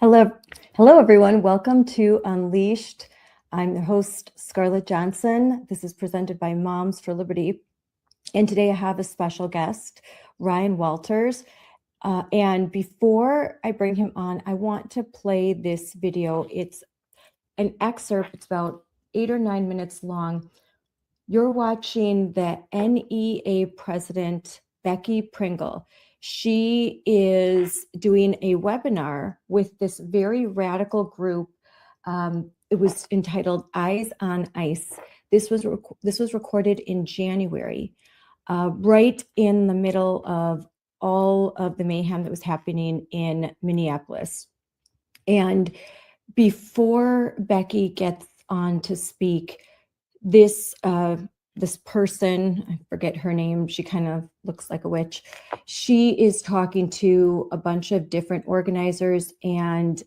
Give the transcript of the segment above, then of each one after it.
Hello, hello everyone. Welcome to Unleashed. I'm the host, Scarlett Johnson. This is presented by Moms for Liberty. And today I have a special guest, Ryan Walters. And before I bring him on, I want to play this video. It's an excerpt. It's about 8 or 9 minutes long. You're watching the NEA president, Becky Pringle. She is doing a webinar with this very radical group. It was entitled Eyes on Ice. This was recorded in January, right in the middle of all of the mayhem that was happening in Minneapolis. And before Becky gets on to speak, this person, I forget her name, she kind of looks like a witch. She is talking to a bunch of different organizers and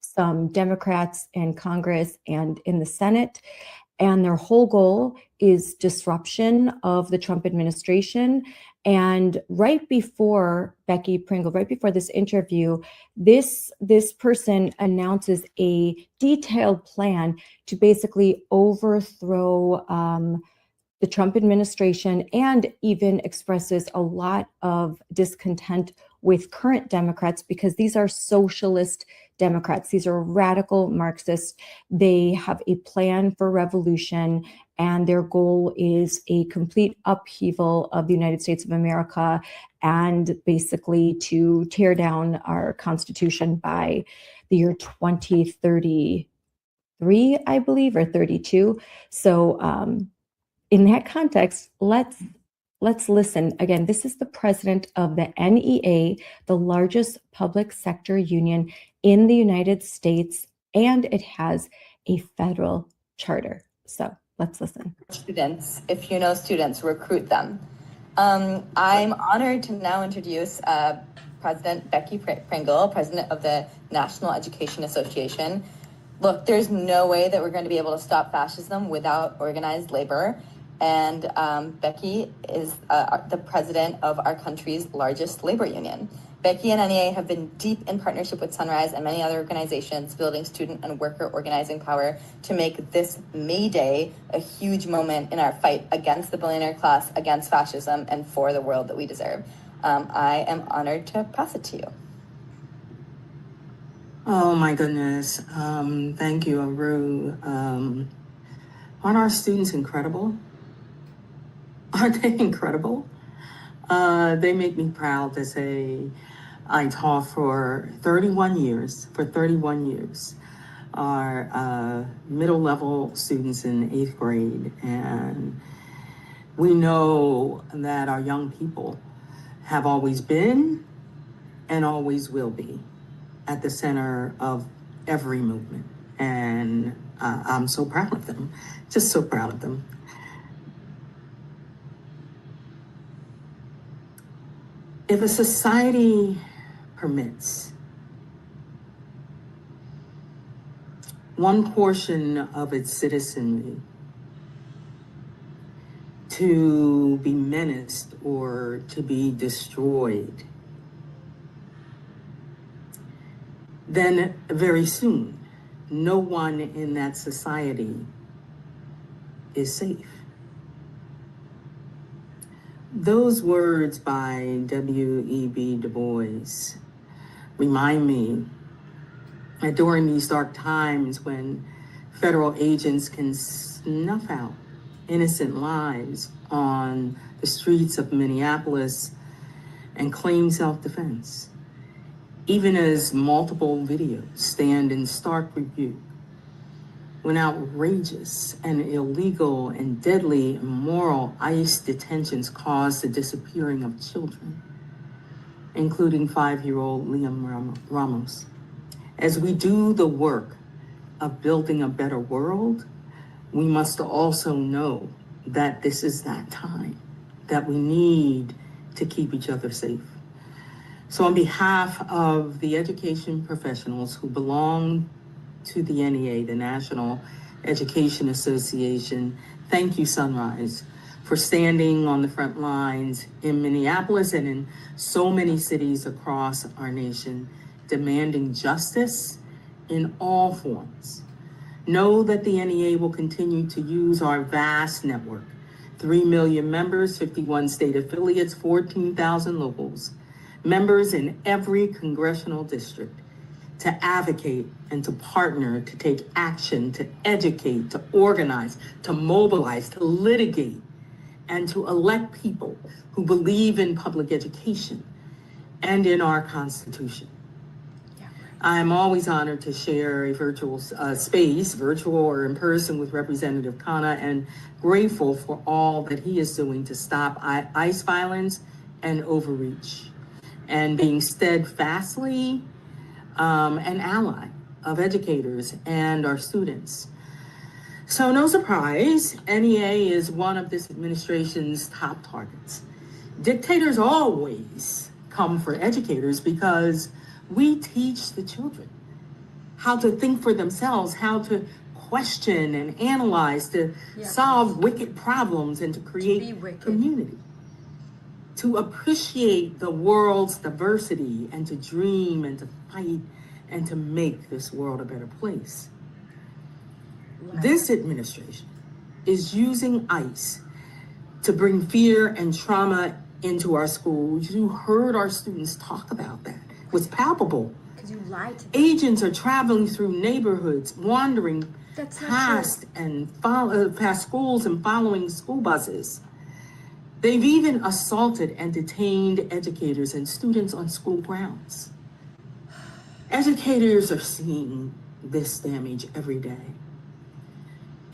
some Democrats in Congress and in the Senate. And their whole goal is disruption of the Trump administration. And right before Becky Pringle, right before this interview, this person announces a detailed plan to basically overthrow the Trump administration, and even expresses a lot of discontent with current Democrats because these are socialist Democrats. These are radical Marxists. They have a plan for revolution, and their goal is a complete upheaval of the United States of America and basically to tear down our Constitution by the year 2033, I believe, or 32. So in that context, let's listen. Again, this is the president of the NEA, the largest public sector union in the United States, and it has a federal charter. So let's listen. Students, if you know students, recruit them. I'm honored to now introduce President Becky Pringle, president of the National Education Association. Look, there's no way that we're going to be able to stop fascism without organized labor. And Becky is the president of our country's largest labor union. Becky and NEA have been deep in partnership with Sunrise and many other organizations, building student and worker organizing power to make this May Day a huge moment in our fight against the billionaire class, against fascism, and for the world that we deserve. I am honored to pass it to you. Oh my goodness. Thank you, Aru. Aren't our students incredible? Aren't they incredible? They make me proud to say I taught for 31 years, our middle level students in 8th grade. And we know that our young people have always been and always will be at the center of every movement. And I'm so proud of them, just so proud of them. If a society permits one portion of its citizenry to be menaced or to be destroyed, then very soon, no one in that society is safe. Those words by W.E.B. Du Bois remind me that during these dark times when federal agents can snuff out innocent lives on the streets of Minneapolis and claim self-defense, even as multiple videos stand in stark rebuke, when outrageous and illegal and deadly immoral ICE detentions cause the disappearing of children, including 5-year-old Liam Ramos. As we do the work of building a better world, we must also know that this is that time, that we need to keep each other safe. So on behalf of the education professionals who belong to the NEA, the National Education Association, thank you, Sunrise, for standing on the front lines in Minneapolis and in so many cities across our nation demanding justice in all forms. Know that the NEA will continue to use our vast network, 3 million members, 51 state affiliates, 14,000 locals, members in every congressional district, to advocate and to partner, to take action, to educate, to organize, to mobilize, to litigate, and to elect people who believe in public education and in our Constitution. I'm always honored to share a virtual space, virtual or in person, with Representative Khanna, and grateful for all that he is doing to stop ICE violence and overreach, and being steadfastly an ally of educators and our students. So no surprise, NEA is one of this administration's top targets. Dictators always come for educators because we teach the children how to think for themselves, how to question and analyze, to solve wicked problems, and to create community, to appreciate the world's diversity, and to dream and to fight and to make this world a better place. This administration is using ICE to bring fear and trauma into our schools. You heard our students talk about that. It was palpable. Because you lied to them. Agents are traveling through neighborhoods, wandering past schools and following school buses. They've even assaulted and detained educators and students on school grounds. Educators are seeing this damage every day.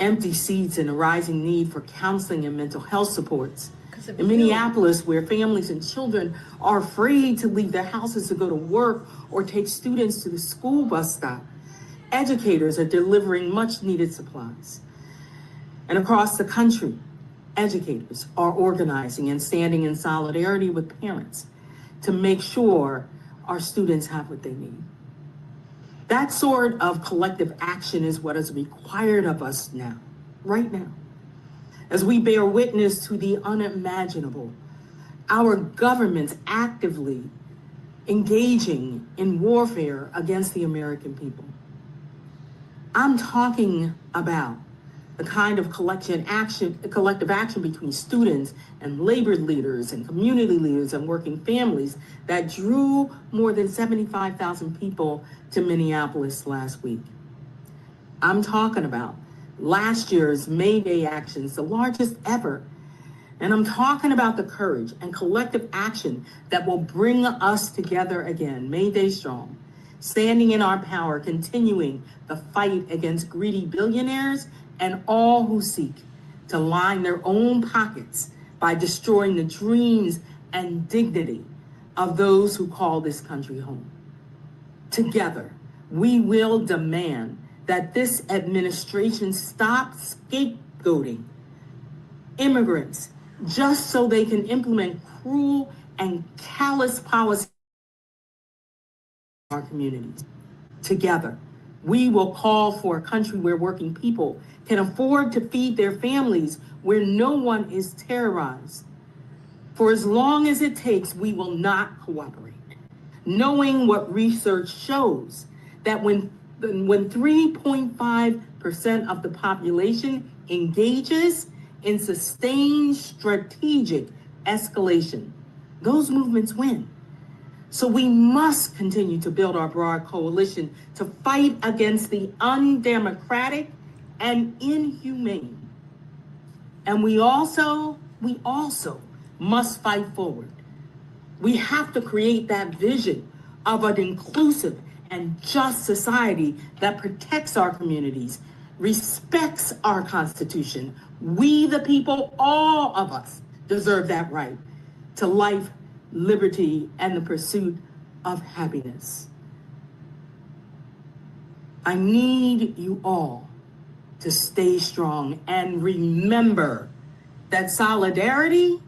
Empty seats and a rising need for counseling and mental health supports. In Minneapolis, where families and children are afraid to leave their houses to go to work or take students to the school bus stop, educators are delivering much needed supplies. And across the country, educators are organizing and standing in solidarity with parents to make sure our students have what they need. That sort of collective action is what is required of us now, right now. As we bear witness to the unimaginable, our government's actively engaging in warfare against the American people. I'm talking about the kind of collective action between students and labor leaders and community leaders and working families that drew more than 75,000 people to Minneapolis last week. I'm talking about last year's May Day actions, the largest ever. And I'm talking about the courage and collective action that will bring us together again, May Day strong, standing in our power, continuing the fight against greedy billionaires and all who seek to line their own pockets by destroying the dreams and dignity of those who call this country home. Together, we will demand that this administration stop scapegoating immigrants just so they can implement cruel and callous policies in our communities. Together, we will call for a country where working people can afford to feed their families, where no one is terrorized. For as long as it takes, we will not cooperate. Knowing what research shows, that when 3.5% of the population engages in sustained strategic escalation, those movements win. So we must continue to build our broad coalition to fight against the undemocratic and inhumane. And we also must fight forward. We have to create that vision of an inclusive and just society that protects our communities, respects our Constitution. We, the people, all of us, deserve that right to life, liberty, and the pursuit of happiness. I need you all to stay strong and remember that solidarity,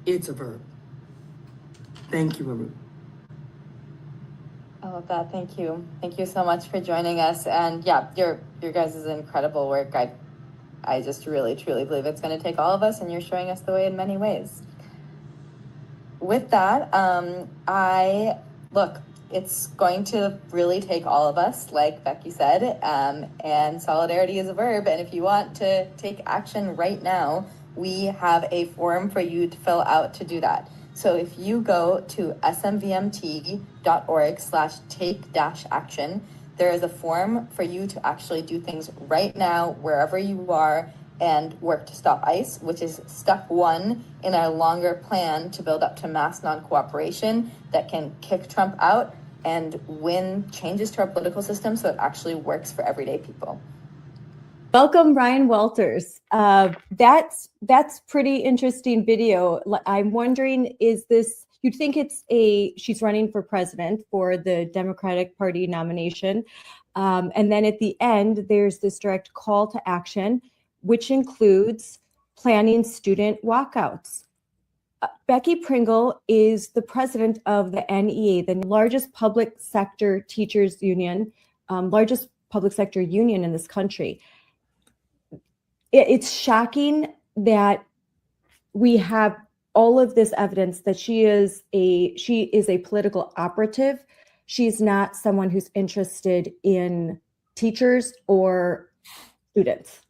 it's a verb. Thank you, Arun. I love that. Thank you. Thank you so much for joining us. And yeah, your guys' incredible work. I just really, truly believe it's going to take all of us, and you're showing us the way in many ways. With that, it's going to really take all of us, like Becky said, and solidarity is a verb. And if you want to take action right now, we have a form for you to fill out to do that. So if you go to smvmt.org/take-action, there is a form for you to actually do things right now, wherever you are, and work to stop ICE, which is step one in our longer plan to build up to mass non-cooperation that can kick Trump out and win changes to our political system so it actually works for everyday people. Welcome, Ryan Walters. That's pretty interesting video. I'm wondering, is this, you'd think she's running for president for the Democratic Party nomination. And then at the end, there's this direct call to action, which includes planning student walkouts. Becky Pringle is the president of the NEA, the largest public sector teachers union, largest public sector union in this country. It's shocking that we have all of this evidence that she is a political operative. She's not someone who's interested in teachers or students.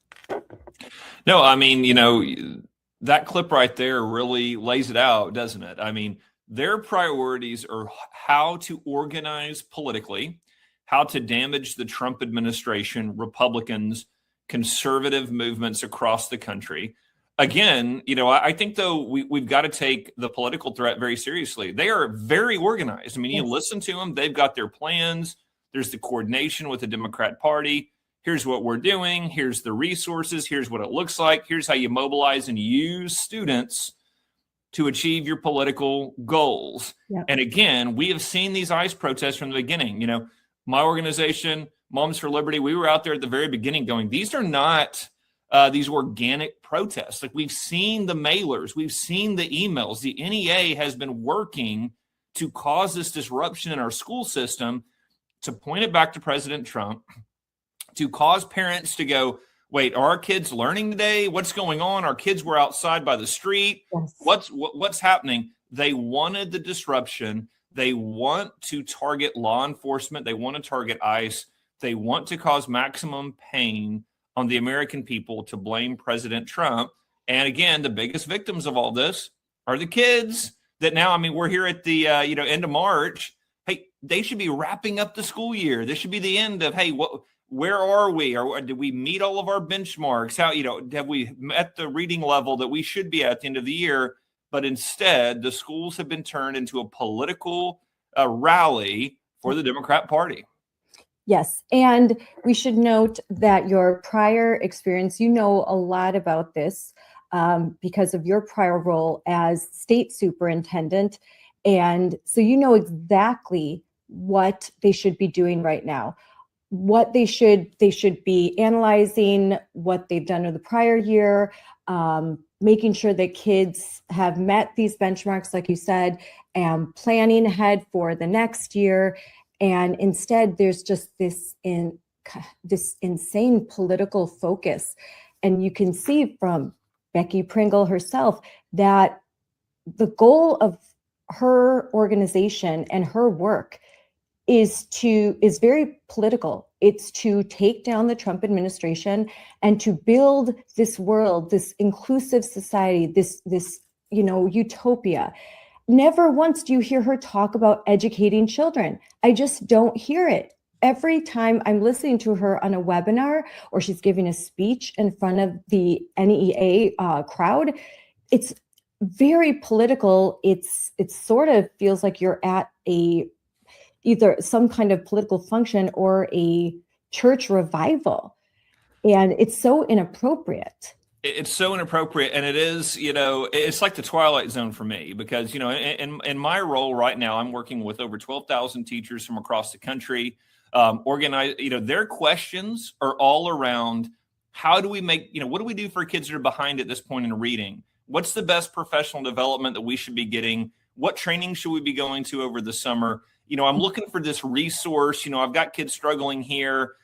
No, I mean, that clip right there really lays it out, doesn't it? I mean, their priorities are how to organize politically, how to damage the Trump administration, Republicans, conservative movements across the country. Again, I think, though, we've got to take the political threat very seriously. They are very organized. I mean, you listen to them. They've got their plans. There's the coordination with the Democrat Party. Here's what we're doing. Here's the resources. Here's what it looks like. Here's how you mobilize and use students to achieve your political goals. Yep. And again, we have seen these ICE protests from the beginning. My organization, Moms for Liberty, we were out there at the very beginning going, these are not these organic protests. Like, we've seen the mailers, we've seen the emails. The NEA has been working to cause this disruption in our school system, to point it back to President Trump, to cause parents to go, wait, are our kids learning today? What's going on? Our kids were outside by the street. Yes. What's happening? They wanted the disruption. They want to target law enforcement. They want to target ICE. They want to cause maximum pain on the American people to blame President Trump. And again, the biggest victims of all this are the kids that now, I mean, we're here at the end of March. Hey, they should be wrapping up the school year. This should be the end of, hey, where are we? Or did we meet all of our benchmarks? How, have we met the reading level that we should be at the end of the year? But instead, the schools have been turned into a political rally for the Democrat Party. Yes. And we should note that your prior experience, a lot about this because of your prior role as state superintendent. And so exactly what they should be doing right now, what they should be analyzing, what they've done in the prior year, making sure that kids have met these benchmarks, like you said, and planning ahead for the next year. And instead, there's just this insane political focus. And you can see from Becky Pringle herself that the goal of her organization and her work is very political. It's to take down the Trump administration and to build this world, this inclusive society, this utopia. Never once do you hear her talk about educating children. I just don't hear it. Every time I'm listening to her on a webinar or she's giving a speech in front of the NEA crowd, it's very political. It sort of feels like you're at either some kind of political function or a church revival. And it's so inappropriate. It's so inappropriate. And it is, it's like the Twilight Zone for me, because, in my role right now, I'm working with over 12,000 teachers from across the country. Their questions are all around, how do we make, what do we do for kids that are behind at this point in reading? What's the best professional development that we should be getting? What training should we be going to over the summer? I'm looking for this resource. I've got kids struggling here.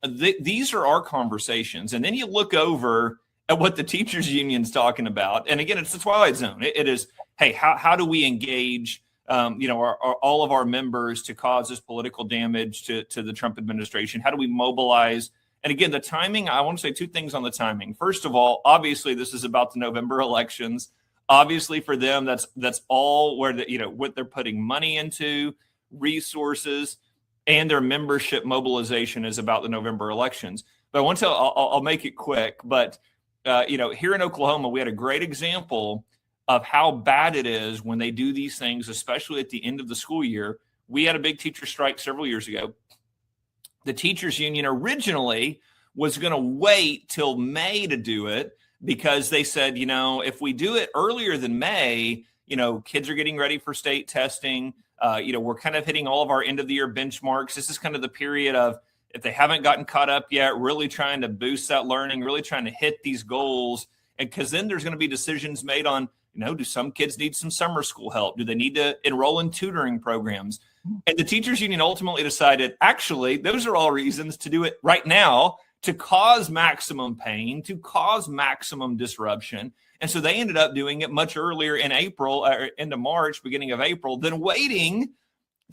These are our conversations. And then you look over at what the teachers union's talking about. And again, it's the Twilight Zone. It is, hey, how do we engage all of our members to cause this political damage to the Trump administration? How do we mobilize? And again, the timing, I want to say two things on the timing. First of all, obviously, this is about the November elections. Obviously, for them, that's all where what they're putting money into, resources, and their membership mobilization is about the November elections. But I want to, I'll make it quick. But here in Oklahoma, we had a great example of how bad it is when they do these things, especially at the end of the school year. We had a big teacher strike several years ago. The teachers union originally was going to wait till May to do it because they said, if we do it earlier than May, kids are getting ready for state testing. We're kind of hitting all of our end of the year benchmarks. This is kind of the period of, if they haven't gotten caught up yet, really trying to boost that learning, really trying to hit these goals. And because then there's going to be decisions made on, do some kids need some summer school help? Do they need to enroll in tutoring programs? And the teachers union ultimately decided, actually, those are all reasons to do it right now, to cause maximum pain, to cause maximum disruption. And so they ended up doing it much earlier in April, or into March, beginning of April, than waiting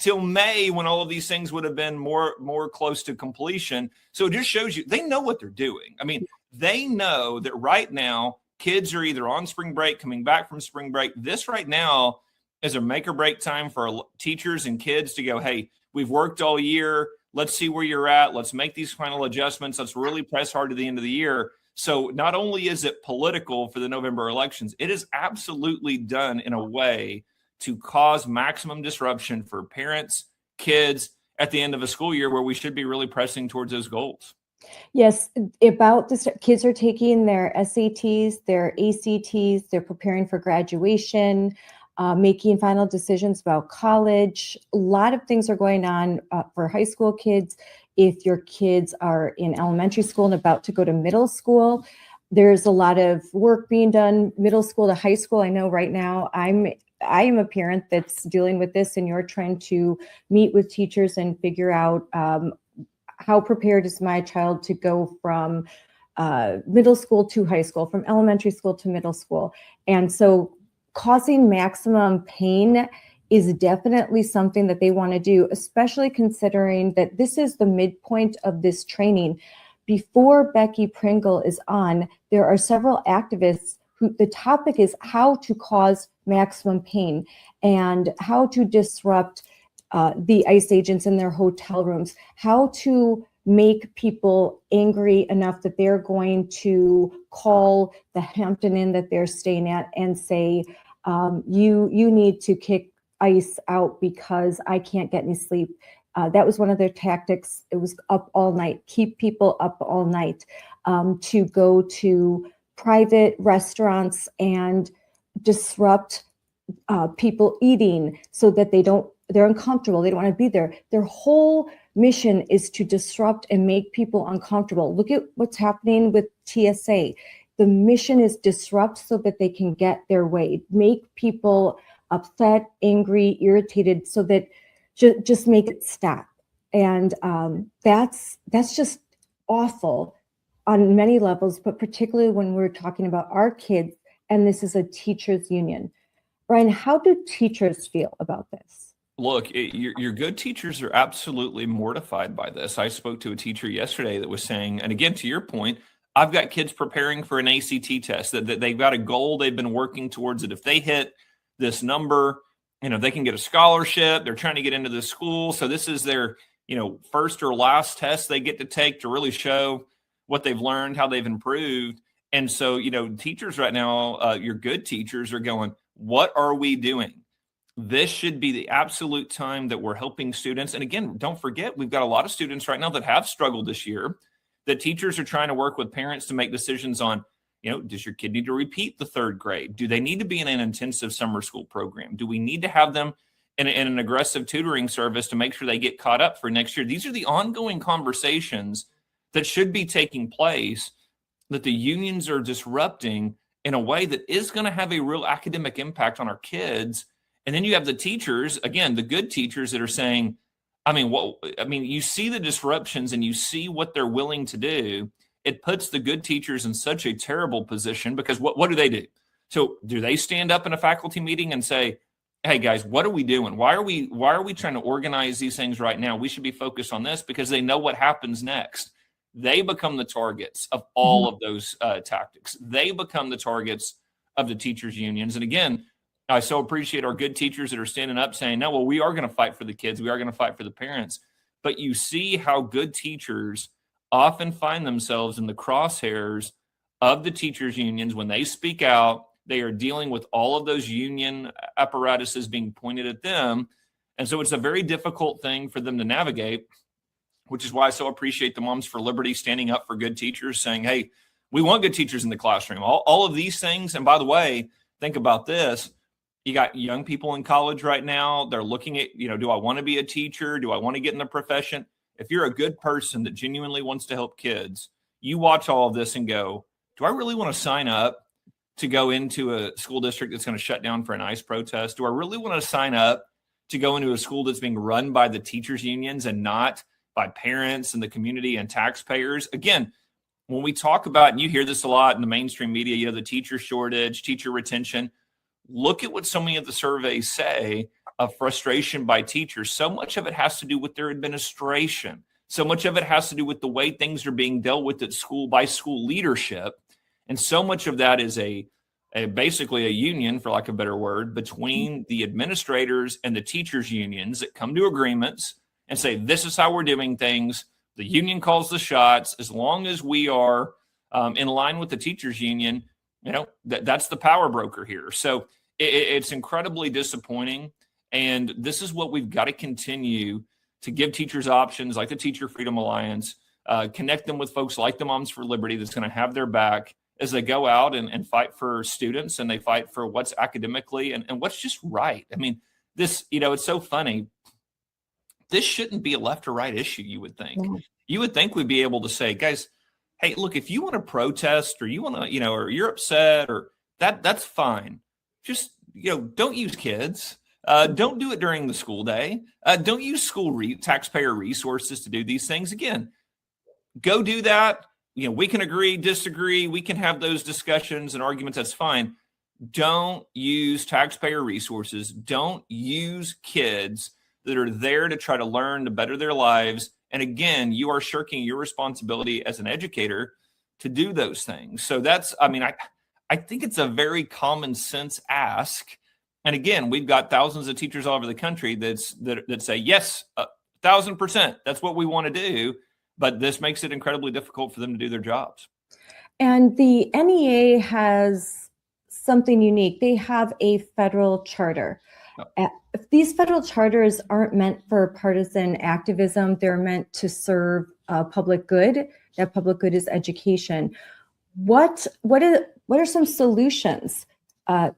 till May when all of these things would have been more close to completion. So it just shows you they know what they're doing. I mean, they know that right now kids are either on spring break, coming back from spring break. This right now is a make or break time for teachers and kids to go, hey, we've worked all year. Let's see where you're at. Let's make these final adjustments. Let's really press hard to the end of the year. So not only is it political for the November elections, it is absolutely done in a way to cause maximum disruption for parents, kids at the end of a school year where we should be really pressing towards those goals. Yes, about this, kids are taking their SATs, their ACTs, they're preparing for graduation, making final decisions about college. A lot of things are going on for high school kids. If your kids are in elementary school and about to go to middle school, there's a lot of work being done, middle school to high school. I know right now I am a parent that's dealing with this, and you're trying to meet with teachers and figure out how prepared is my child to go from middle school to high school, from elementary school to middle school. And so causing maximum pain is definitely something that they want to do, especially considering that this is the midpoint of this training. Before Becky Pringle is on, there are several activists who the topic is how to cause maximum pain and how to disrupt the ICE agents in their hotel rooms, how to make people angry enough that they're going to call the Hampton Inn that they're staying at and say, you need to kick ICE out because I can't get any sleep. That was one of their tactics. It was up all night, keep people up all night, to go to private restaurants and disrupt people eating so that they're uncomfortable. They don't want to be there. Their whole mission is to disrupt and make people uncomfortable. Look at what's happening with TSA. The mission is disrupt so that they can get their way, make people upset, angry, irritated, so that just make it stop. And that's just awful on many levels, but particularly when we're talking about our kids, and this is a teachers union. Ryan, how do teachers feel about this? Look, your good teachers are absolutely mortified by this. I spoke to a teacher yesterday that was saying, and again, to your point, I've got kids preparing for an ACT test, that they've got a goal, they've been working towards it. If they hit this number, they can get a scholarship. They're trying to get into the school. So this is their, first or last test they get to take to really show what they've learned, how they've improved. And so, teachers right now, your good teachers are going, what are we doing? This should be the absolute time that we're helping students. And again, don't forget, we've got a lot of students right now that have struggled this year, that teachers are trying to work with parents to make decisions on, does your kid need to repeat the third grade? Do they need to be in an intensive summer school program? Do we need to have them in an aggressive tutoring service to make sure they get caught up for next year? These are the ongoing conversations that should be taking place, that the unions are disrupting in a way that is going to have a real academic impact on our kids. And then you have the teachers, again, the good teachers that are saying, you see the disruptions and you see what they're willing to do. It puts the good teachers in such a terrible position because what do they do? So do they stand up in a faculty meeting and say, hey guys, what are we doing? Why are we trying to organize these things right now? We should be focused on this, because they know what happens next. They become the targets of all of those tactics. They become the targets of the teachers' unions. And again, I so appreciate our good teachers that are standing up saying, no, well, we are going to fight for the kids. We are going to fight for the parents. But you see how good teachers often find themselves in the crosshairs of the teachers' unions. When they speak out, they are dealing with all of those union apparatuses being pointed at them. And so it's a very difficult thing for them to navigate, which is why I so appreciate the Moms for Liberty standing up for good teachers, saying, hey, we want good teachers in the classroom. All of these things. And by the way, think about this. You got young people in college right now. They're looking at, do I want to be a teacher? Do I want to get in the profession? If you're a good person that genuinely wants to help kids, you watch all of this and go, do I really want to sign up to go into a school district that's going to shut down for an ICE protest? Do I really want to sign up to go into a school that's being run by the teachers unions and not by parents and the community and taxpayers? Again, when we talk about, and you hear this a lot in the mainstream media, the teacher shortage, teacher retention, look at what so many of the surveys say of frustration by teachers. So much of it has to do with their administration. So much of it has to do with the way things are being dealt with at school by school leadership. And so much of that is basically a union, for lack of a better word, between the administrators and the teachers unions that come to agreements and say, this is how we're doing things. The union calls the shots. As long as we are in line with the teachers union, that's the power broker here. So it's incredibly disappointing. And this is what we've got to continue to give teachers options like the Teacher Freedom Alliance, connect them with folks like the Moms for Liberty that's going to have their back as they go out and fight for students, and they fight for what's academically and what's just right. I mean, this, it's so funny. This shouldn't be a left or right issue, you would think. Yeah. You would think we'd be able to say, guys, hey, look, if you want to protest or you want to, or you're upset or that's fine. Just, don't use kids. Don't do it during the school day. Don't use school taxpayer resources to do these things. Again, go do that. We can agree, disagree. We can have those discussions and arguments. That's fine. Don't use taxpayer resources. Don't use kids that are there to try to learn to better their lives. And again, you are shirking your responsibility as an educator to do those things. So I think it's a very common sense ask. And again, we've got thousands of teachers all over the country that say, yes, 1,000%, that's what we want to do. But this makes it incredibly difficult for them to do their jobs. And the NEA has something unique. They have a federal charter. Oh. These federal charters aren't meant for partisan activism. They're meant to serve public good. That public good is education. What are some solutions? I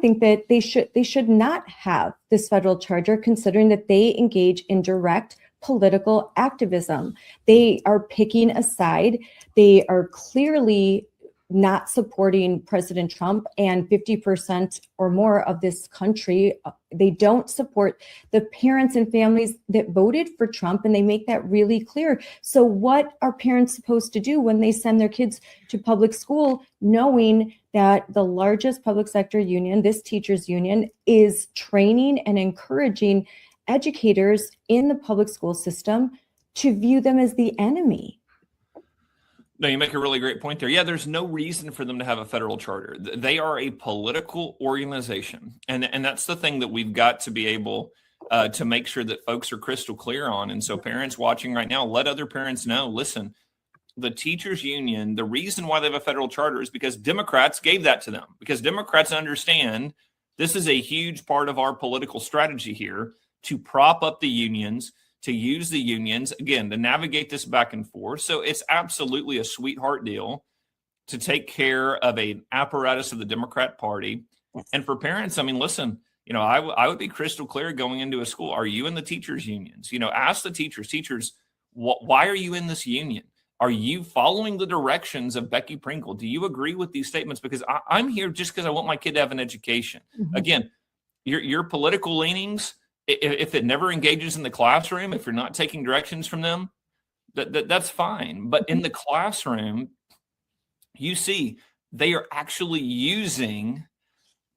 think that they should not have this federal charter, considering that they engage in direct political activism. They are picking a side. They are clearly not supporting President Trump, and 50% or more of this country, they don't support the parents and families that voted for Trump, and they make that really clear. So what are parents supposed to do when they send their kids to public school, knowing that the largest public sector union, this teachers union, is training and encouraging educators in the public school system to view them as the enemy? No, you make a really great point there. Yeah, there's no reason for them to have a federal charter. They are a political organization. And that's the thing that we've got to be able to make sure that folks are crystal clear on. And so parents watching right now, let other parents know, listen, the teachers union, the reason why they have a federal charter is because Democrats gave that to them, because Democrats understand this is a huge part of our political strategy here to prop up the unions, to use the unions, again, to navigate this back and forth. So it's absolutely a sweetheart deal to take care of an apparatus of the Democrat Party. And for parents, listen, I would be crystal clear going into a school. Are you in the teachers unions? Ask the teachers, why are you in this union? Are you following the directions of Becky Pringle? Do you agree with these statements? Because I'm here just because I want my kid to have an education. Mm-hmm. Again, your political leanings, if it never engages in the classroom, if you're not taking directions from them, that's fine. But in the classroom, you see they are actually using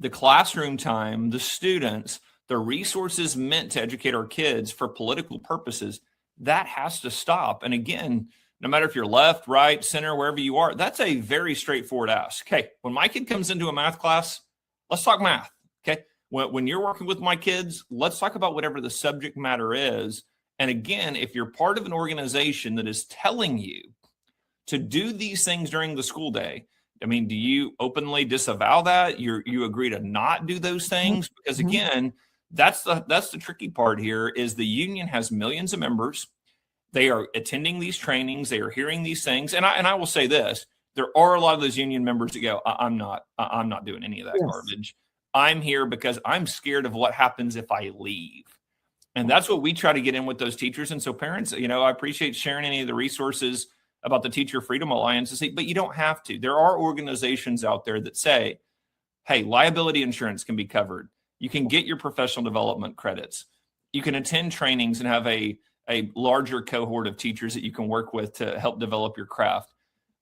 the classroom time, the students, the resources meant to educate our kids for political purposes, that has to stop. And again, no matter if you're left, right, center, wherever you are, that's a very straightforward ask. Okay, when my kid comes into a math class, let's talk math. Okay, when you're working with my kids, let's talk about whatever the subject matter is. And again, if you're part of an organization that is telling you to do these things during the school day, I mean, do you openly disavow that? You agree to not do those things? Because again, that's the tricky part here is the union has millions of members. They are attending these trainings. They are hearing these things. And I will say this, there are a lot of those union members that go, I'm not doing any of that garbage. I'm here because I'm scared of what happens if I leave. And that's what we try to get in with those teachers. And so parents, I appreciate sharing any of the resources about the Teacher Freedom Alliance to say, but you don't have to. There are organizations out there that say, hey, liability insurance can be covered. You can get your professional development credits. You can attend trainings and have a larger cohort of teachers that you can work with to help develop your craft.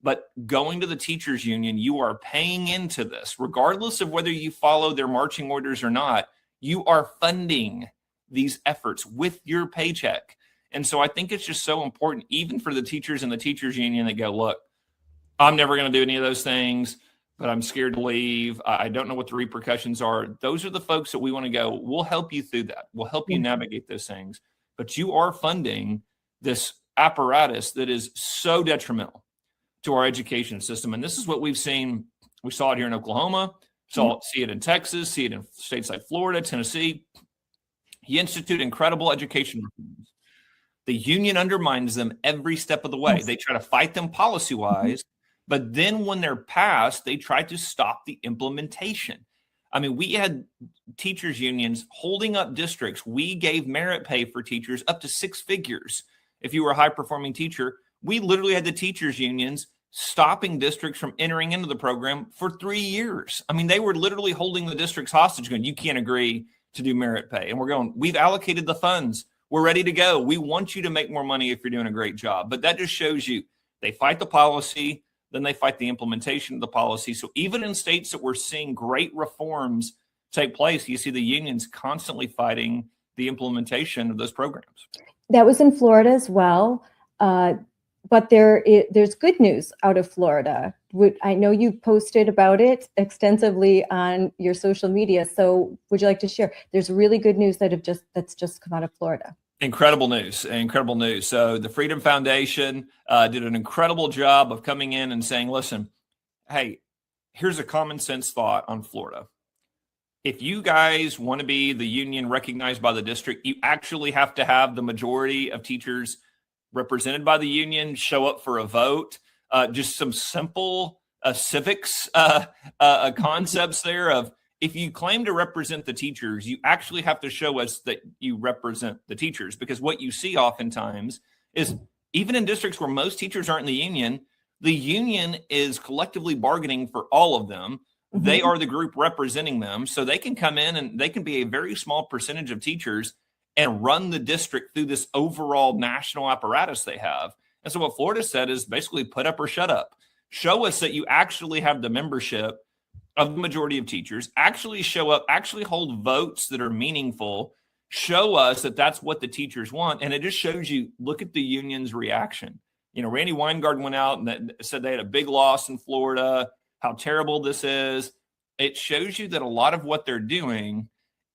But going to the teachers union, you are paying into this, regardless of whether you follow their marching orders or not. You are funding these efforts with your paycheck. And so I think it's just so important, even for the teachers in the teachers union that go, look, I'm never going to do any of those things, but I'm scared to leave. I don't know what the repercussions are. Those are the folks that we want to go, we'll help you through that. We'll help you navigate those things. But you are funding this apparatus that is so detrimental to our education system. And this is what we've seen. We saw it here in Oklahoma, see it in Texas, see it in states like Florida, Tennessee. You institute incredible education reforms. The union undermines them every step of the way. They try to fight them policy-wise, but then when they're passed, they try to stop the implementation. I mean, we had teachers unions holding up districts. We gave merit pay for teachers up to 6 figures. If you were a high-performing teacher, we literally had the teachers unions stopping districts from entering into the program for 3 years. I mean, they were literally holding the districts hostage going, you can't agree to do merit pay. And we're going, we've allocated the funds. We're ready to go. We want you to make more money if you're doing a great job. But that just shows you they fight the policy, then they fight the implementation of the policy. So even in states that we're seeing great reforms take place, you see the unions constantly fighting the implementation of those programs. That was in Florida as well. But there's good news out of Florida. I know you posted about it extensively on your social media. So would you like to share? There's really good news that's just come out of Florida. Incredible news. So the Freedom Foundation did an incredible job of coming in and saying, listen, hey, here's a common sense thought on Florida. If you guys want to be the union recognized by the district, you actually have to have the majority of teachers represented by the union show up for a vote. Just some simple civics concepts there of, if you claim to represent the teachers, you actually have to show us that you represent the teachers, because what you see oftentimes is even in districts where most teachers aren't in the union is collectively bargaining for all of them. Mm-hmm. They are the group representing them. So they can come in and they can be a very small percentage of teachers and run the district through this overall national apparatus they have. And so what Florida said is basically put up or shut up. Show us that you actually have the membership of the majority of teachers, actually show up, actually hold votes that are meaningful, show us that that's what the teachers want. And it just shows you, look at the union's reaction. Randy Weingard went out and said they had a big loss in Florida, how terrible this is. It shows you that a lot of what they're doing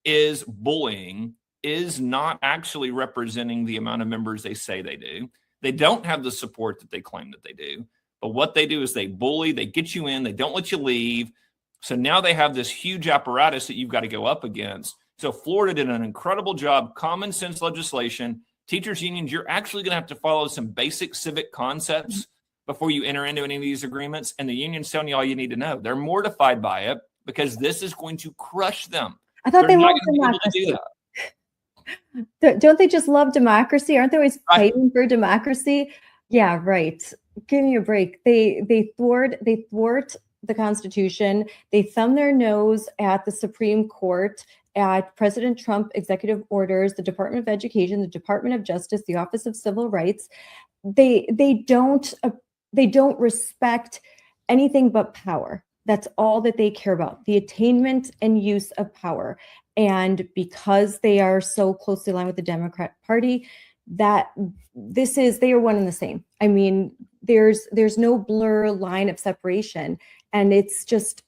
is bullying, is not actually representing the amount of members they say they do. They don't have the support that they claim that they do. But what they do is they bully, they get you in, they don't let you leave. So now they have this huge apparatus that you've got to go up against. So Florida did an incredible job, common sense legislation. Teachers unions, you're actually going to have to follow some basic civic concepts before you enter into any of these agreements. And the union's telling you all you need to know. They're mortified by it because this is going to crush them. I thought they loved democracy. Don't they just love democracy? Aren't they always fighting for democracy? Yeah, right. Give me a break. They thwart the Constitution. They thumb their nose at the Supreme Court, at President Trump executive orders, the Department of Education, the Department of Justice, the Office of Civil Rights. They don't respect anything but power. That's all that they care about, the attainment and use of power. And because they are so closely aligned with the Democrat Party, that they are one and the same. I mean, there's no blur line of separation. And it's just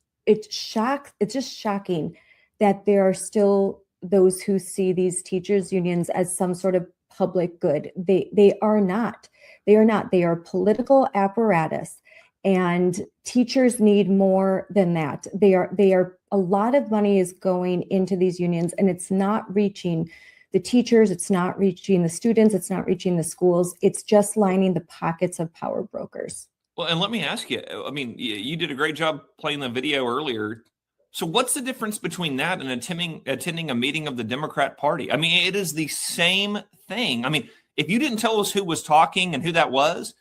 shocking that there are still those who see these teachers unions as some sort of public good. They are not. They are not. They are political apparatus, and teachers need more than that. They are a lot of money is going into these unions, and it's not reaching the teachers, it's not reaching the students, it's not reaching the schools. It's just lining the pockets of power brokers. Well, and let me ask you, I mean, you did a great job playing the video earlier. So what's the difference between that and attending a meeting of the Democrat Party? I mean, it is the same thing. I mean, if you didn't tell us who was talking and who that was,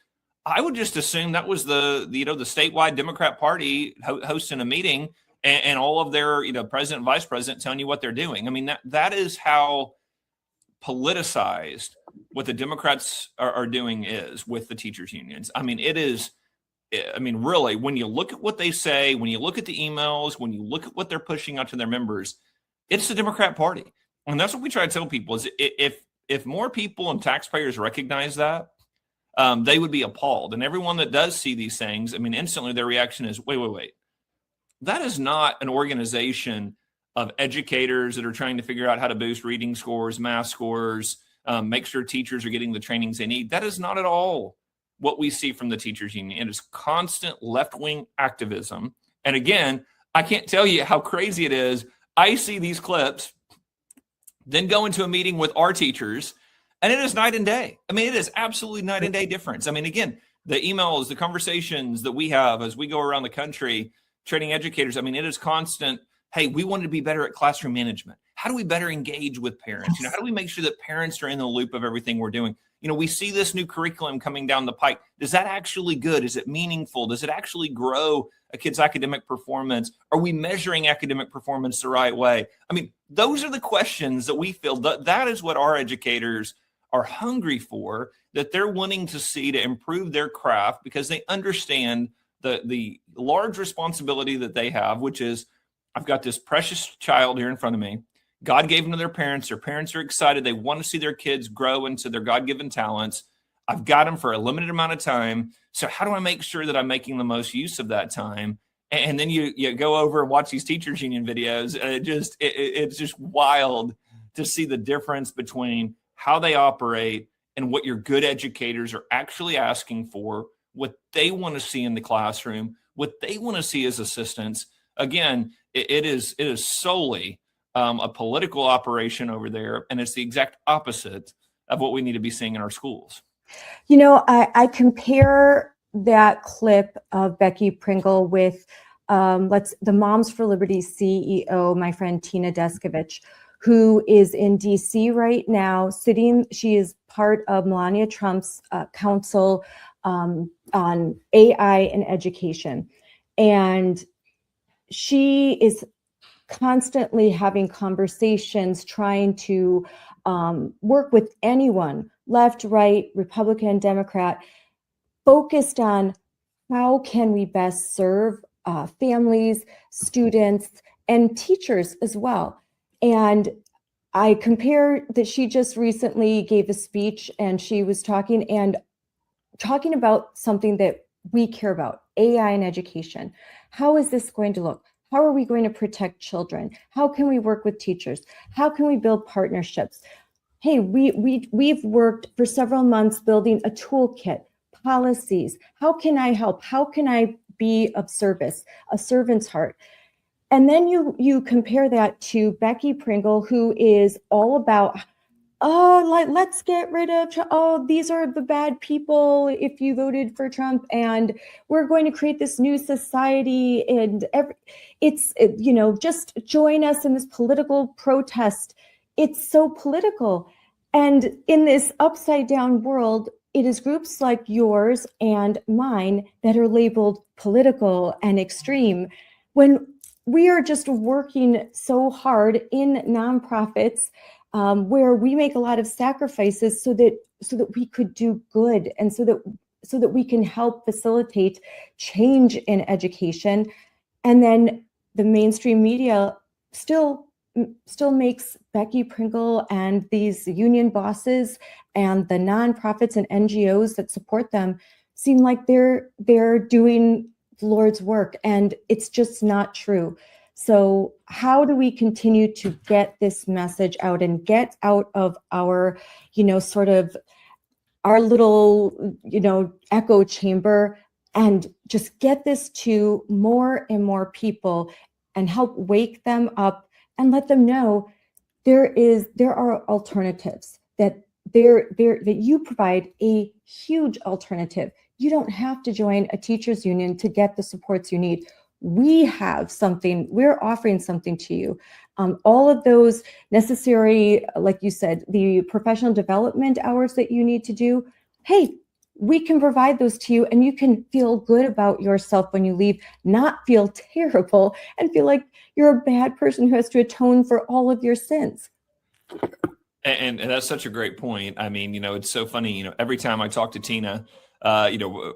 I would just assume that was the statewide Democrat Party hosting a meeting and all of their, president and vice president telling you what they're doing. I mean, that is how politicized what the Democrats are doing is with the teachers unions. I mean, really, when you look at what they say, when you look at the emails, when you look at what they're pushing out to their members, it's the Democrat Party. And that's what we try to tell people is if more people and taxpayers recognize that, they would be appalled. And everyone that does see these things, I mean, instantly their reaction is, wait. That is not an organization of educators that are trying to figure out how to boost reading scores, math scores, make sure teachers are getting the trainings they need. That is not at all what we see from the teachers union. It is constant left-wing activism. And again, I can't tell you how crazy it is. I see these clips, then go into a meeting with our teachers, and it is night and day. I mean, it is absolutely night and day difference. I mean, again, the emails, the conversations that we have as we go around the country, training educators, I mean, it is constant. Hey, we want to be better at classroom management. How do we better engage with parents? How do we make sure that parents are in the loop of everything we're doing? We see this new curriculum coming down the pike. Is that actually good? Is it meaningful? Does it actually grow a kid's academic performance? Are we measuring academic performance the right way? I mean, those are the questions that we feel that is what our educators are hungry for, that they're wanting to see to improve their craft because they understand the large responsibility that they have, which is, I've got this precious child here in front of me. God gave them to their parents. Their parents are excited. They want to see their kids grow into their God-given talents. I've got them for a limited amount of time. So how do I make sure that I'm making the most use of that time? And then you go over and watch these teachers union videos. And it's just wild to see the difference between how they operate and what your good educators are actually asking for, what they want to see in the classroom, what they want to see as assistants. Again, it is solely a political operation over there, and it's the exact opposite of what we need to be seeing in our schools. I compare that clip of Becky Pringle with the Moms for Liberty CEO, my friend Tina Descovich, who is in DC right now she is part of Melania Trump's council on AI and education. And she is constantly having conversations, trying to work with anyone, left, right, Republican, Democrat, focused on how can we best serve families, students, and teachers as well. And I compare that she just recently gave a speech and she was talking about something that we care about, AI and education. How is this going to look? How are we going to protect children? How can we work with teachers? How can we build partnerships? Hey, we've worked for several months building a toolkit, policies. How can I help? How can I be of service? A servant's heart. And then you compare that to Becky Pringle, who is all about, let's get rid of, these are the bad people if you voted for Trump, and we're going to create this new society, and just join us in this political protest. It's so political. And in this upside down world, it is groups like yours and mine that are labeled political and extreme, when we are just working so hard in nonprofits where we make a lot of sacrifices so that we could do good, and so that we can help facilitate change in education. And then the mainstream media still makes Becky Pringle and these union bosses and the nonprofits and NGOs that support them seem like they're doing the Lord's work, and it's just not true. So how do we continue to get this message out and get out of our, sort of our little, echo chamber, and just get this to more and more people and help wake them up and let them know there are alternatives, that you provide a huge alternative. You don't have to join a teachers union to get the supports you need. We have something, we're offering something to you. All of those necessary, like you said, the professional development hours that you need to do, hey, we can provide those to you, and you can feel good about yourself when you leave, not feel terrible and feel like you're a bad person who has to atone for all of your sins. And that's such a great point. I mean, it's so funny, every time I talk to Tina,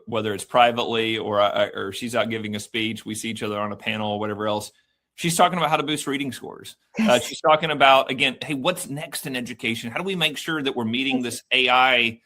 whether it's privately or she's out giving a speech, we see each other on a panel or whatever else. She's talking about how to boost reading scores. She's talking about, again, hey, what's next in education? How do we make sure that we're meeting this AI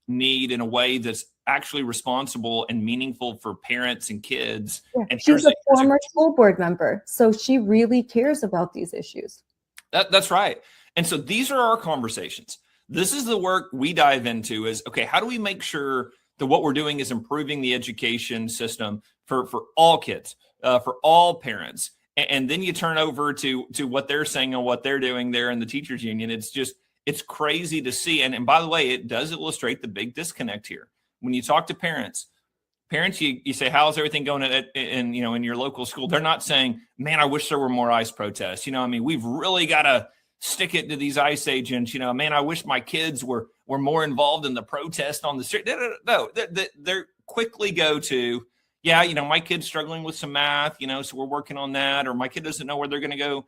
need in a way that's actually responsible and meaningful for parents and kids? Yeah. And she's a former school board member, so she really cares about these issues. That's right. And so these are our conversations. This is the work we dive into is, okay, how do we make sure that what we're doing is improving the education system for all kids, for all parents? And then you turn over to what they're saying and what they're doing there in the teachers union. It's crazy to see. And by the way, it does illustrate the big disconnect here. When you talk to parents, you say, how's everything going in your local school? They're not saying, man, I wish there were more ICE protests. We've really got to stick it to these ICE agents. Man, I wish my kids were more involved in the protest on the street. No, they're quickly go to, yeah, my kid's struggling with some math, so we're working on that. Or my kid doesn't know where they're going to go,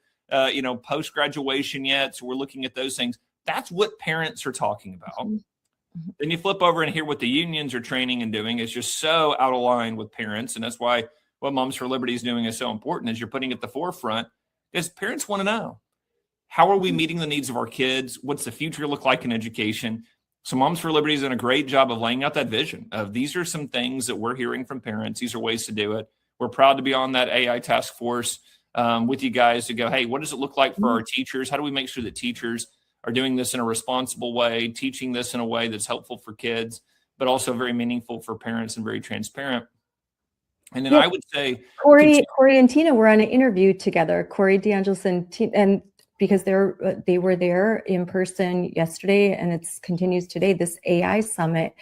post-graduation yet. So we're looking at those things. That's what parents are talking about. Mm-hmm. Then you flip over and hear what the unions are training and doing. It's just so out of line with parents. And that's why what Moms for Liberty is doing is so important, is you're putting at the forefront, is parents want to know, how are we meeting the needs of our kids? What's the future look like in education? So Moms for Liberty has done a great job of laying out that vision of, these are some things that we're hearing from parents. These are ways to do it. We're proud to be on that AI task force with you guys to go, hey, what does it look like for our teachers? How do we make sure that teachers are doing this in a responsible way, teaching this in a way that's helpful for kids, but also very meaningful for parents and very transparent? And then I would say Corey and Tina were on an interview together. Corey DeAngelis and because they were there in person yesterday, and it continues today, this AI summit,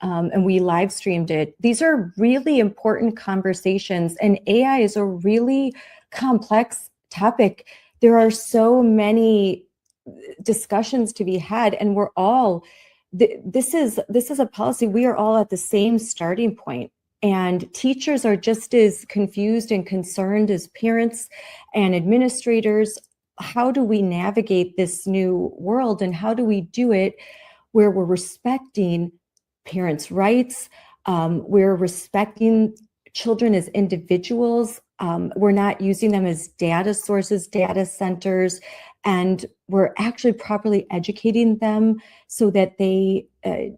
and we live streamed it. These are really important conversations, and AI is a really complex topic. There are so many discussions to be had, and we're all, this is a policy, we are all at the same starting point. And teachers are just as confused and concerned as parents and administrators. How do we navigate this new world, and how do we do it where we're respecting parents' rights, we're respecting children as individuals, we're not using them as data sources, data centers, and we're actually properly educating them so that they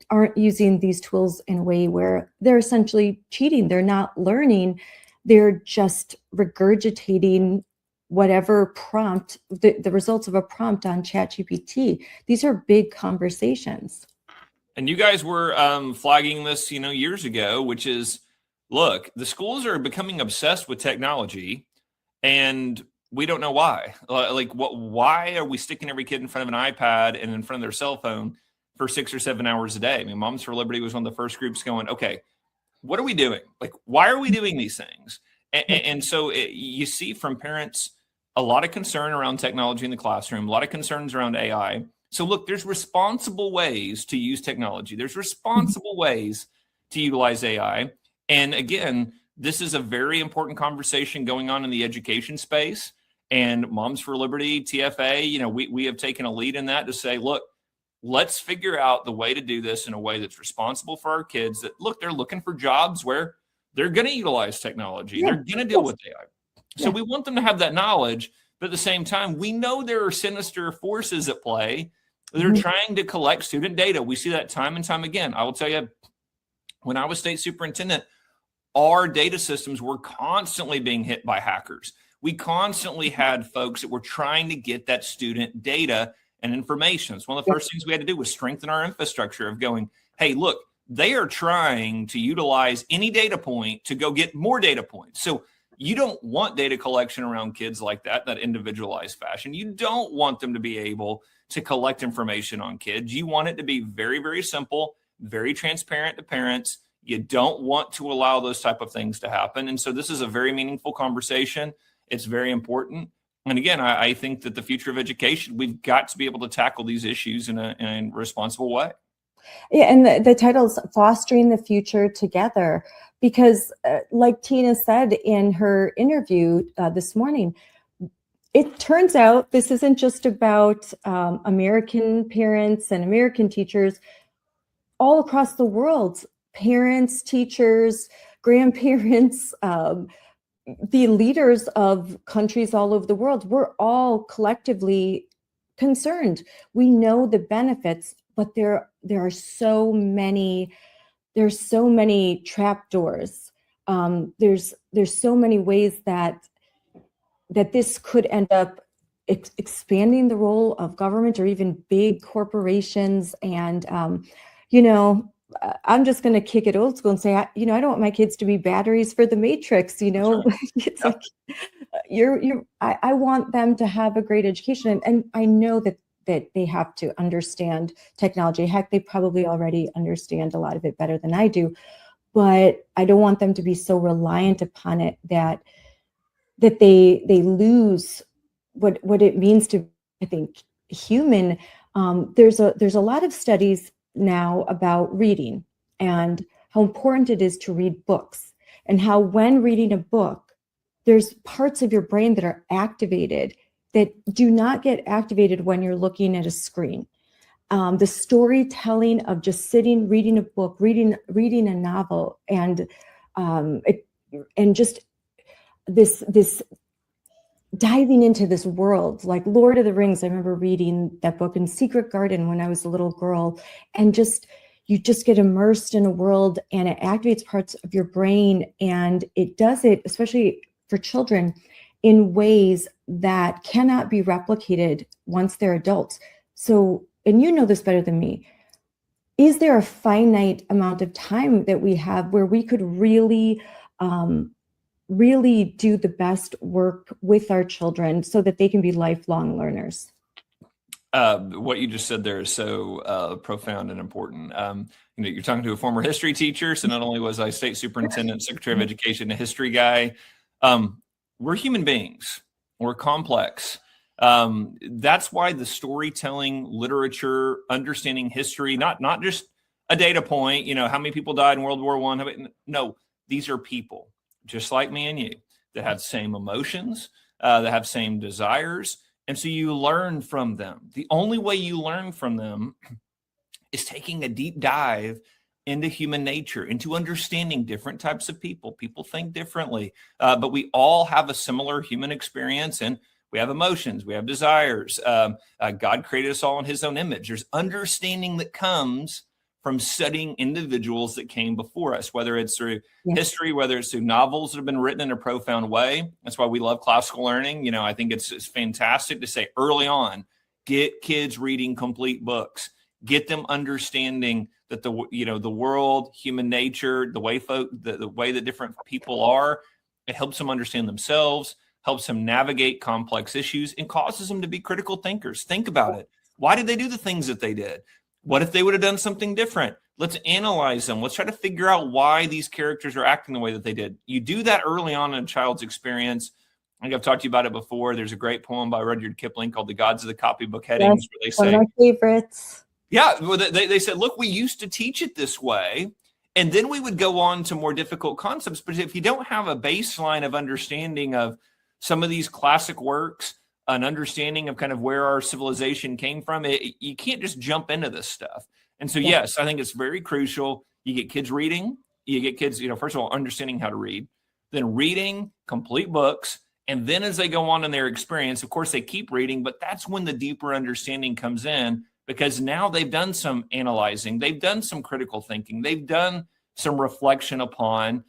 aren't using these tools in a way where they're essentially cheating. They're not learning, they're just regurgitating whatever prompt, the results of a prompt on ChatGPT. These are big conversations. And you guys were flagging this, years ago, which is, look, the schools are becoming obsessed with technology, and we don't know why. Why are we sticking every kid in front of an iPad and in front of their cell phone for 6 or 7 hours a day? I mean, Moms for Liberty was one of the first groups going, okay, what are we doing? Why are we doing these things? And so you see from parents a lot of concern around technology in the classroom, a lot of concerns around AI. So look, there's responsible ways to use technology. There's responsible ways to utilize AI. And again, this is a very important conversation going on in the education space. And Moms for Liberty, TFA, we have taken a lead in that to say, look, let's figure out the way to do this in a way that's responsible for our kids, that, look, they're looking for jobs where they're going to utilize technology. Yeah. They're going to deal with AI. So Yeah. we want them to have that knowledge, but at the same time, we know there are sinister forces at play that are Mhm. trying to collect student data. We see that time and time again. I will tell you, when I was state superintendent, our data systems were constantly being hit by hackers. We constantly had folks that were trying to get that student data and information. It's one of the first things we had to do was strengthen our infrastructure of going, hey, look, they are trying to utilize any data point to go get more data points. So you don't want data collection around kids like that individualized fashion. You don't want them to be able to collect information on kids. You want it to be very, very simple, very transparent to parents. You don't want to allow those type of things to happen. And so this is a very meaningful conversation. It's very important. And again, I think that the future of education, we've got to be able to tackle these issues in a responsible way. Yeah, and the title is Fostering the Future Together, because like Tina said in her interview this morning, it turns out this isn't just about American parents and American teachers. All across the world, parents, teachers, grandparents, the leaders of countries all over the world, we're all collectively concerned. We know the benefits, but there are so many trapdoors. There's so many ways that this could end up expanding the role of government or even big corporations. And I'm just going to kick it old school and say, I don't want my kids to be batteries for the Matrix. Right. It's like I want them to have a great education, and I know that they have to understand technology. Heck, they probably already understand a lot of it better than I do, but I don't want them to be so reliant upon it that they lose what it means to, I think, human. There's a lot of studies now about reading and how important it is to read books, and how when reading a book, there's parts of your brain that are activated that do not get activated when you're looking at a screen. The storytelling of just sitting, reading a book, reading a novel, and just this diving into this world, like Lord of the Rings. I remember reading that book in Secret Garden when I was a little girl, and you just get immersed in a world, and it activates parts of your brain, and it does it, especially for children, in ways that cannot be replicated once they're adults. So, and you know this better than me, is there a finite amount of time that we have where we could really do the best work with our children so that they can be lifelong learners? What you just said there is so profound and important. You're talking to a former history teacher. So not only was I state superintendent, secretary of education, a history guy, we're human beings. We're complex. That's why the storytelling, literature, understanding history, not just a data point, how many people died in World War I. No, these are people just like me and you that have same emotions, that have same desires. And so you learn from them. The only way you learn from them is taking a deep dive into human nature, into understanding different types of people. People think differently, but we all have a similar human experience, and we have emotions, we have desires. God created us all in his own image. There's understanding that comes from studying individuals that came before us, whether it's through history, whether it's through novels that have been written in a profound way. That's why we love classical learning. I think it's fantastic to say early on, get kids reading complete books, get them understanding that the world, human nature, the way that different people are, it helps them understand themselves, helps them navigate complex issues, and causes them to be critical thinkers. Think about it. Why did they do the things that they did? What if they would have done something different? Let's analyze them. Let's try to figure out why these characters are acting the way that they did. You do that early on in a child's experience. I think I've talked to you about it before. There's a great poem by Rudyard Kipling called The Gods of the Copybook Headings, where they say, one of my favorites. Yeah, well, they said, look, we used to teach it this way, and then we would go on to more difficult concepts. But if you don't have a baseline of understanding of some of these classic works, an understanding of kind of where our civilization came from, you can't just jump into this stuff. And so, yes, I think it's very crucial. You get kids reading, you get kids, first of all, understanding how to read, then reading complete books, And then as they go on in their experience, of course, they keep reading, but that's when the deeper understanding comes in, because now they've done some analyzing, they've done some critical thinking, they've done some reflection upon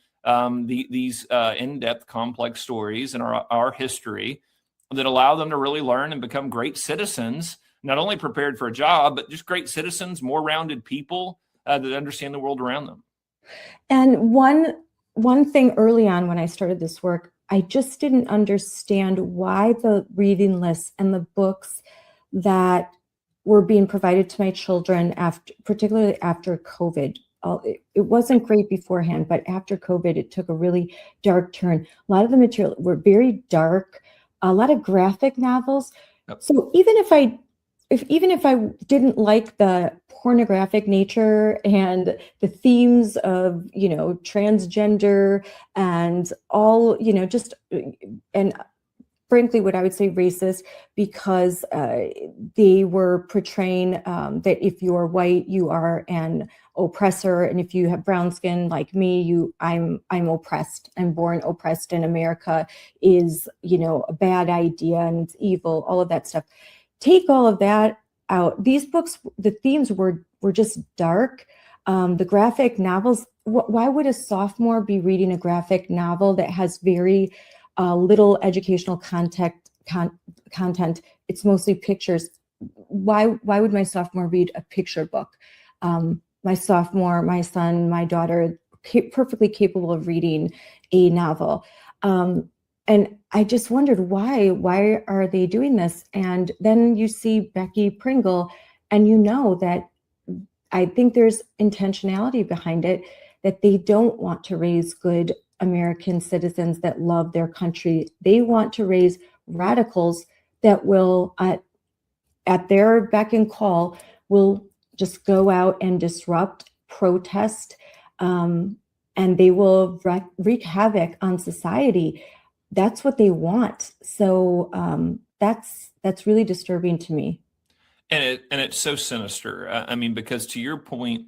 these in-depth, complex stories in our history that allow them to really learn and become great citizens, not only prepared for a job, but just great citizens, more rounded people that understand the world around them. And one thing early on when I started this work, I just didn't understand why the reading lists and the books that were being provided to my children, particularly after COVID. It wasn't great beforehand, but after COVID, it took a really dark turn. A lot of the material were very dark, a lot of graphic novels. Yep. So even if I didn't like the pornographic nature and the themes of, transgender and all, and frankly, what I would say racist, because they were portraying that if you are white, you are an oppressor, and if you have brown skin like me, I'm oppressed. I'm born oppressed, and America is, a bad idea and it's evil. All of that stuff. Take all of that out. These books, the themes were just dark. The graphic novels. Why would a sophomore be reading a graphic novel that has very little educational content? It's mostly pictures. Why would my sophomore read a picture book? My son, my daughter, perfectly capable of reading a novel. And I just wondered why are they doing this? And then you see Becky Pringle, and that I think there's intentionality behind it, that they don't want to raise good American citizens that love their country. They want to raise radicals that will, at their beck and call, will just go out and disrupt, protest, and they will wreak havoc on society. That's what they want. So that's really disturbing to me. And it's so sinister. I mean, because to your point,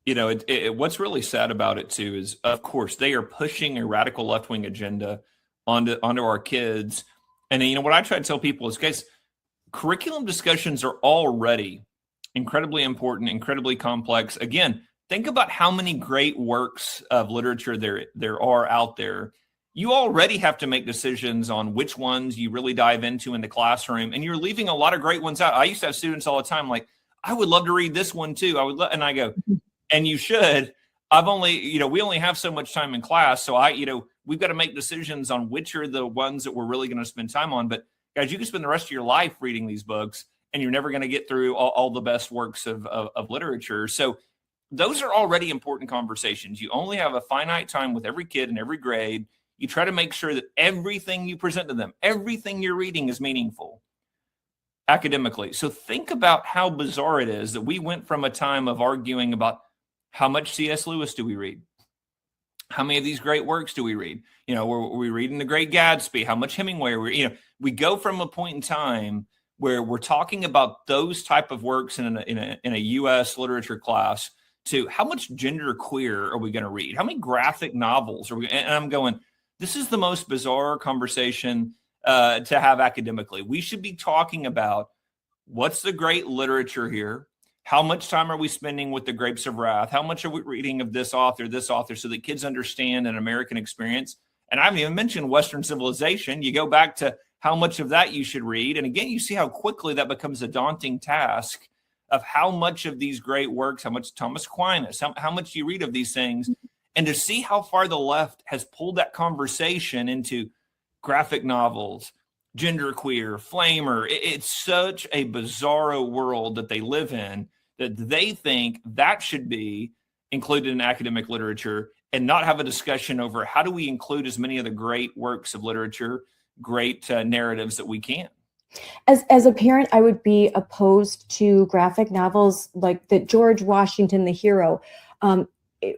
what's really sad about it too is, of course, they are pushing a radical left-wing agenda onto our kids. And what I try to tell people is, guys, curriculum discussions are already incredibly important, incredibly complex. Again, think about how many great works of literature there are out there. You already have to make decisions on which ones you really dive into in the classroom, and you're leaving a lot of great ones out. I used to have students all the time like, I would love to read this one too. And I go, and you should. We only have so much time in class, so we've got to make decisions on which are the ones that we're really going to spend time on. But guys, you can spend the rest of your life reading these books, and you're never going to get through all the best works of literature. So those are already important conversations. You only have a finite time with every kid in every grade. You try to make sure that everything you present to them, everything you're reading is meaningful academically. So think about how bizarre it is that we went from a time of arguing about how much C.S. Lewis do we read? How many of these great works do we read? Were we reading The Great Gatsby? How much Hemingway? We go from a point in time where we're talking about those type of works in a U.S. literature class to how much genderqueer are we going to read? How many graphic novels are we? And I'm going, this is the most bizarre conversation to have academically. We should be talking about what's the great literature here? How much time are we spending with The Grapes of Wrath? How much are we reading of this author, so that kids understand an American experience? And I haven't even mentioned Western civilization. You go back to how much of that you should read. And again, you see how quickly that becomes a daunting task of how much of these great works, how much Thomas Aquinas, how much you read of these things, and to see how far the left has pulled that conversation into graphic novels, genderqueer, flamer. It's such a bizarro world that they live in that they think that should be included in academic literature and not have a discussion over how do we include as many of the great works of literature, great narratives that we can. As a parent, I would be opposed to graphic novels like the George Washington, the Hero.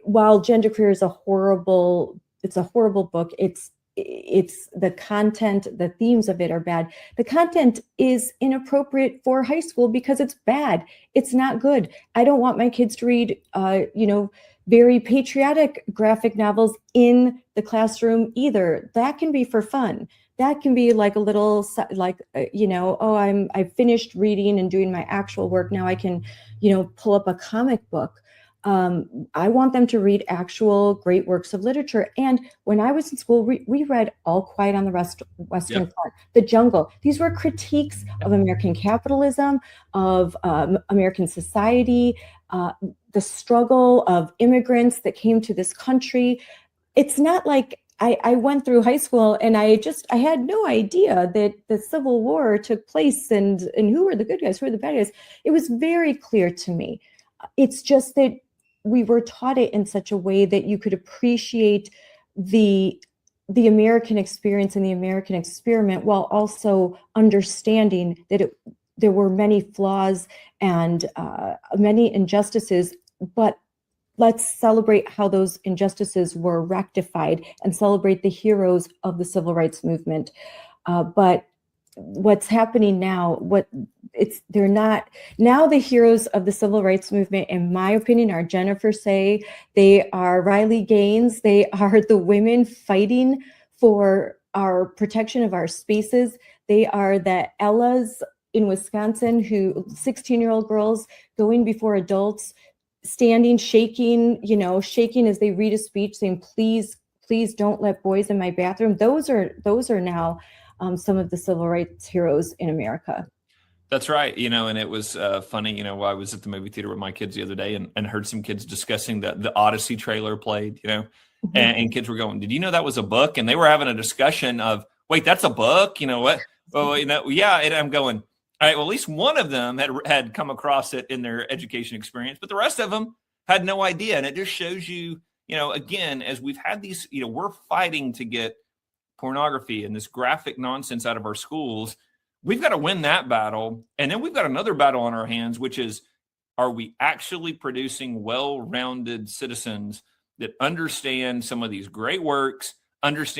While Genderqueer is a horrible book, it's the content, the themes of it are bad. The content is inappropriate for high school because it's bad. It's not good. I don't want my kids to read, very patriotic graphic novels in the classroom either. That can be for fun, that can be like a little like, oh, I've finished reading and doing my actual work. Now I can, pull up a comic book. I want them to read actual great works of literature. And when I was in school, we read All Quiet on the Western Front, The Jungle. These were critiques of American capitalism, of American society, the struggle of immigrants that came to this country. It's not like I went through high school and I had no idea that the Civil War took place and who were the good guys, who were the bad guys. It was very clear to me. It's just that we were taught it in such a way that you could appreciate the American experience and the American experiment while also understanding that there were many flaws and many injustices, but let's celebrate how those injustices were rectified and celebrate the heroes of the civil rights movement. But what's happening now, they're not now the heroes of the civil rights movement, in my opinion, are Jennifer Say, they are Riley Gaines, they are the women fighting for our protection of our spaces. They are the Ellas in Wisconsin, who 16-year-old girls going before adults, standing, shaking as they read a speech saying, please don't let boys in my bathroom. Those are now some of the civil rights heroes in America. That's right. And it was funny, while I was at the movie theater with my kids the other day and heard some kids discussing the Odyssey trailer played, Mm-hmm. and kids were going, did you know that was a book? And they were having a discussion of, wait, that's a book? You know what? Well, yeah. And I'm going, all right, well, at least one of them had come across it in their education experience, but the rest of them had no idea. And it just shows you, again, as we've had these, we're fighting to get pornography and this graphic nonsense out of our schools. We've got to win that battle. And then we've got another battle on our hands, which is, are we actually producing well-rounded citizens that understand some of these great works, I was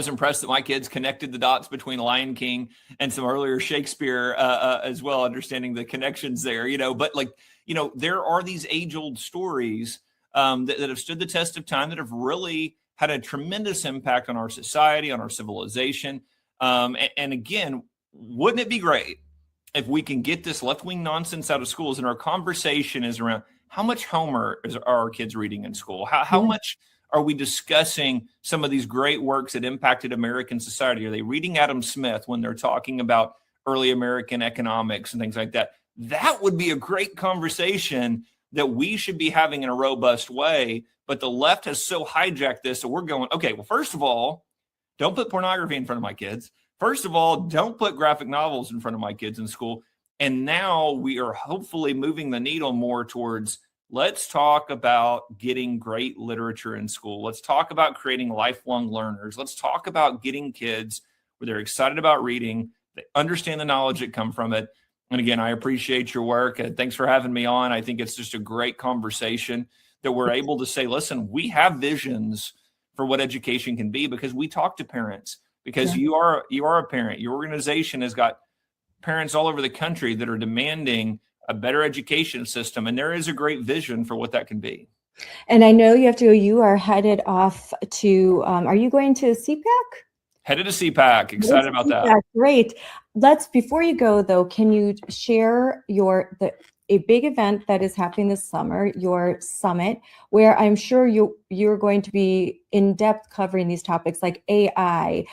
impressed that my kids connected the dots between Lion King and some earlier Shakespeare as well, understanding the connections there, but there are these age-old stories that have stood the test of time, that have really had a tremendous impact on our society, on our civilization. And again, wouldn't it be great if we can get this left-wing nonsense out of schools, and our conversation is around how much Homer are our kids reading in school? How much are we discussing some of these great works that impacted American society? Are they reading Adam Smith when they're talking about early American economics and things like that? That would be a great conversation that we should be having in a robust way. But the left has so hijacked this that we're going, okay, well, first of all, don't put pornography in front of my kids. First of all, don't put graphic novels in front of my kids in school. And now we are hopefully moving the needle more towards, let's talk about getting great literature in school. Let's talk about creating lifelong learners. Let's talk about getting kids where they're excited about reading, they understand the knowledge that come from it. And again, I appreciate your work. Thanks for having me on. I think it's just a great conversation that we're able to say, listen, we have visions for what education can be, because we talk to parents, because you are a parent. Your organization has got parents all over the country that are demanding a better education system. And there is a great vision for what that can be. And I know you have to go, you are headed off to, are you going to CPAC? Headed to CPAC. Excited about that. Great. Before you go though, can you share a big event that is happening this summer, your summit, where I'm sure you're going to be in depth covering these topics like AI,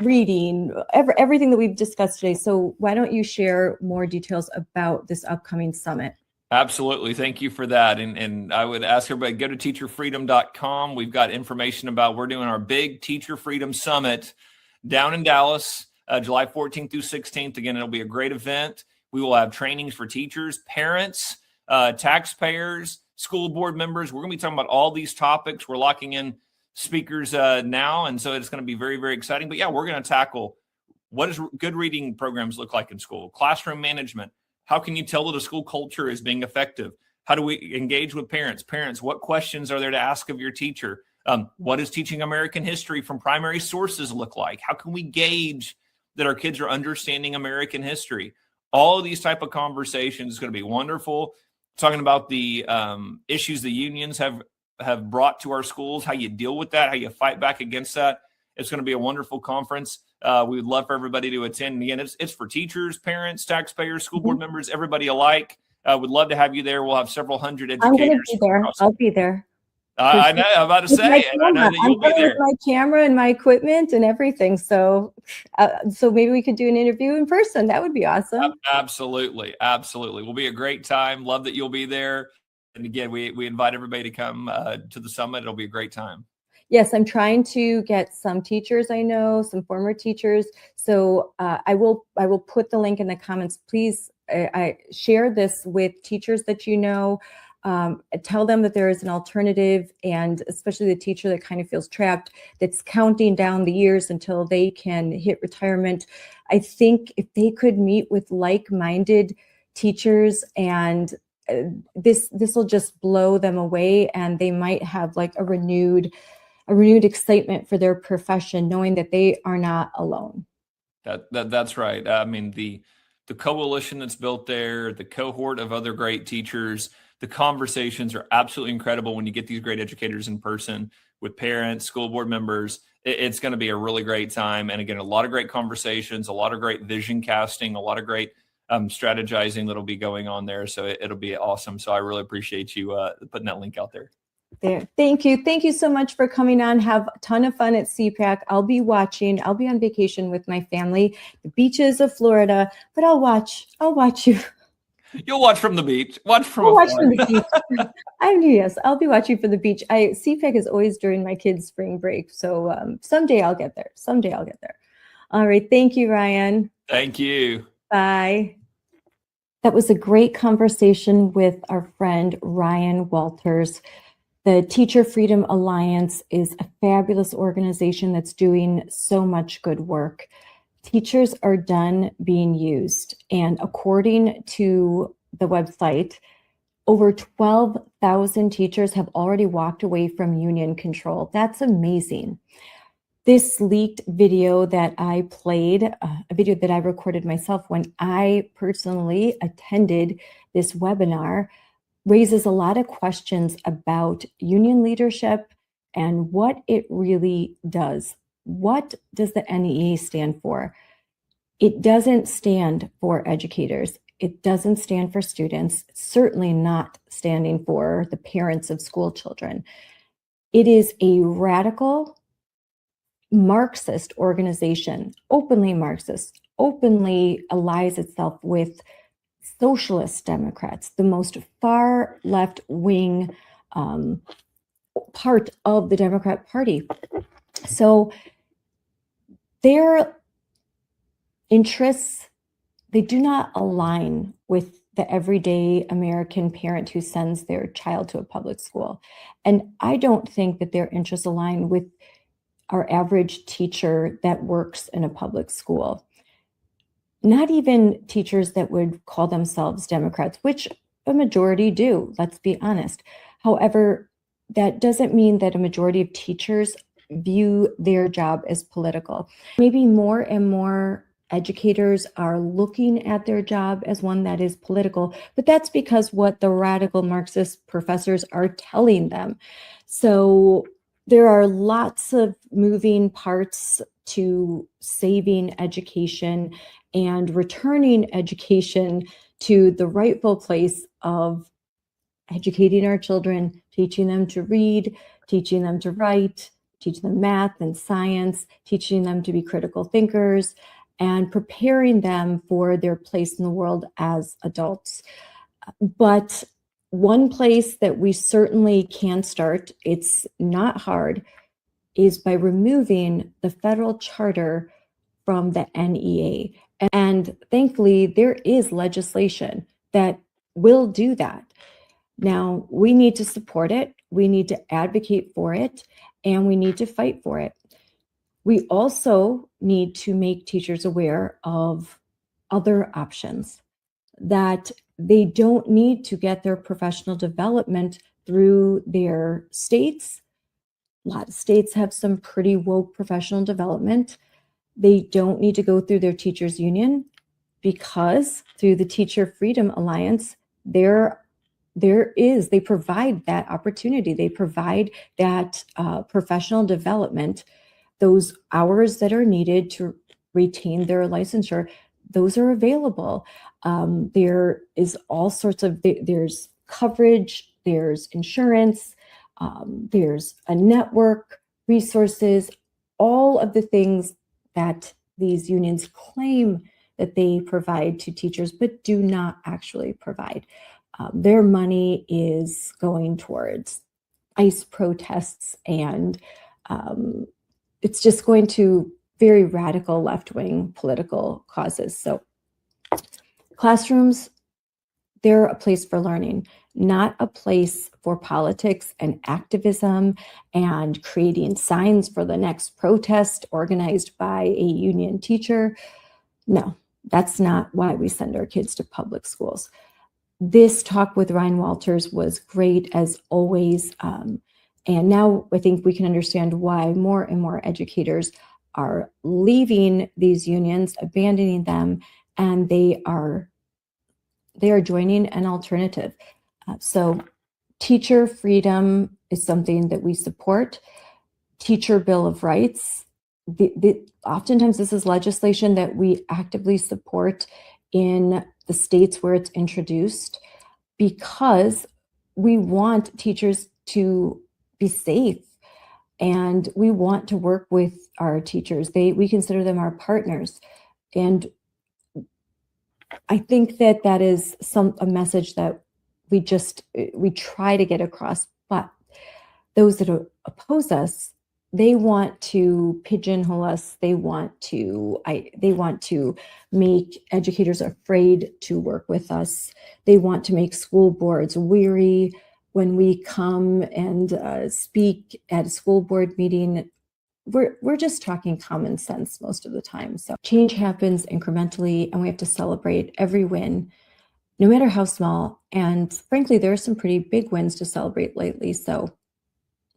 reading, everything that we've discussed today. So why don't you share more details about this upcoming summit? Absolutely. Thank you for that. And I would ask everybody, go to teacherfreedom.com. We've got information about, we're doing our big Teacher Freedom Summit down in Dallas, July 14th through 16th. Again, it'll be a great event. We will have trainings for teachers, parents, taxpayers, school board members. We're going to be talking about all these topics. We're locking in speakers now. And so it's going to be very, very exciting. But yeah, we're going to tackle, what does good reading programs look like in school? Classroom management. How can you tell that a school culture is being effective? How do we engage with parents? Parents, what questions are there to ask of your teacher? What does teaching American history from primary sources look like? How can we gauge that our kids are understanding American history? All of these type of conversations is going to be wonderful. Talking about the issues the unions have brought to our schools, how you deal with that, how you fight back against that. It's going to be a wonderful conference. We would love for everybody to attend. And again, it's for teachers, parents, taxpayers, school board members, everybody alike. Would love to have you there. We'll have several hundred I'm going to educators. be there. I'll be there. I know. I'm about to With my say, and I know camera. that I'm you'll be coming with there. my camera and my equipment and everything. So maybe we could do an interview in person. That would be awesome. Absolutely. Absolutely. Will be a great time. Love that you'll be there. And again, we invite everybody to come to the summit. It'll be a great time. Yes, I'm trying to get some teachers I know, some former teachers. So I will put the link in the comments. Please I share this with teachers that you know. Tell them that there is an alternative, and especially the teacher that kind of feels trapped, that's counting down the years until they can hit retirement. I think if they could meet with like-minded teachers, and this will just blow them away, and they might have like a renewed excitement for their profession, knowing that they are not alone. That's right. I mean, the coalition that's built there, the cohort of other great teachers, the conversations are absolutely incredible when you get these great educators in person with parents, school board members. It's going to be a really great time. And again, a lot of great conversations, a lot of great vision casting, a lot of great strategizing that'll be going on there. So it'll be awesome. So I really appreciate you putting that link out there. There. Thank you. Thank you so much for coming on. Have a ton of fun at CPAC. I'll be watching. I'll be on vacation with my family, the beaches of Florida, but I'll watch you. You'll watch from the beach. Watch from the beach. Yes, I'll be watching from the beach. CPAC is always during my kids' spring break. So someday I'll get there. All right. Thank you, Ryan. Thank you. Bye. That was a great conversation with our friend, Ryan Walters. The Teacher Freedom Alliance is a fabulous organization that's doing so much good work. Teachers are done being used, and according to the website, over 12,000 teachers have already walked away from union control. That's amazing. This leaked video that I played, a video that I recorded myself when I personally attended this webinar, raises a lot of questions about union leadership and what it really does. What does the NEA stand for? It doesn't stand for educators. It doesn't stand for students, certainly not standing for the parents of school children. It is a radical Marxist organization, openly Marxist, openly allies itself with socialist Democrats, the most far left-wing part of the Democrat Party. So their interests, they do not align with the everyday American parent who sends their child to a public school. And I don't think that their interests align with our average teacher that works in a public school. Not even teachers that would call themselves Democrats, which a majority do, let's be honest. However, that doesn't mean that a majority of teachers view their job as political. Maybe more and more educators are looking at their job as one that is political, but that's because what the radical Marxist professors are telling them. So there are lots of moving parts to saving education and returning education to the rightful place of educating our children, teaching them to read, teaching them to write, teaching them math and science, teaching them to be critical thinkers, and preparing them for their place in the world as adults. But one place that we certainly can start, it's not hard, is by removing the federal charter from the NEA. And thankfully, there is legislation that will do that. Now, we need to support it, we need to advocate for it, and we need to fight for it. We also need to make teachers aware of other options, that they don't need to get their professional development through their states. A lot of states have some pretty woke professional development. They don't need to go through their teachers union, because through the Teacher Freedom Alliance, they provide that opportunity. They provide that professional development those hours that are needed to retain their licensure, those are available. There is all sorts of, there's coverage, there's insurance, there's a network, resources, all of the things that these unions claim that they provide to teachers, but do not actually provide. Their money is going towards ICE protests, and it's just going to very radical left-wing political causes. So classrooms, they're a place for learning, not a place for politics and activism and creating signs for the next protest organized by a union teacher. No, that's not why we send our kids to public schools. This talk with Ryan Walters was great as always. And now I think we can understand why more and more educators are leaving these unions, abandoning them, and they are joining an alternative. So teacher freedom is something that we support. Teacher Bill of Rights, oftentimes this is legislation that we actively support in the states where it's introduced, because we want teachers to be safe and we want to work with our teachers. We consider them our partners. And I think that that is a message that we try to get across, but those that oppose us, they want to pigeonhole us. They want to make educators afraid to work with us. They want to make school boards weary when we come and speak at a school board meeting. We're just talking common sense most of the time. So change happens incrementally, and we have to celebrate every win, no matter how small. And frankly, there are some pretty big wins to celebrate lately. So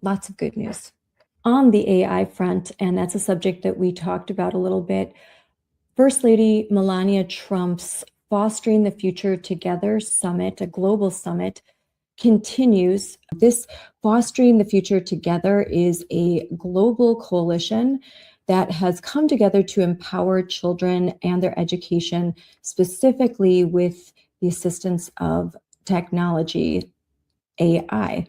lots of good news. On the AI front, and that's a subject that we talked about a little bit, First Lady Melania Trump's Fostering the Future Together Summit, a global summit, continues. This Fostering the Future Together is a global coalition that has come together to empower children and their education, specifically with the assistance of technology, AI.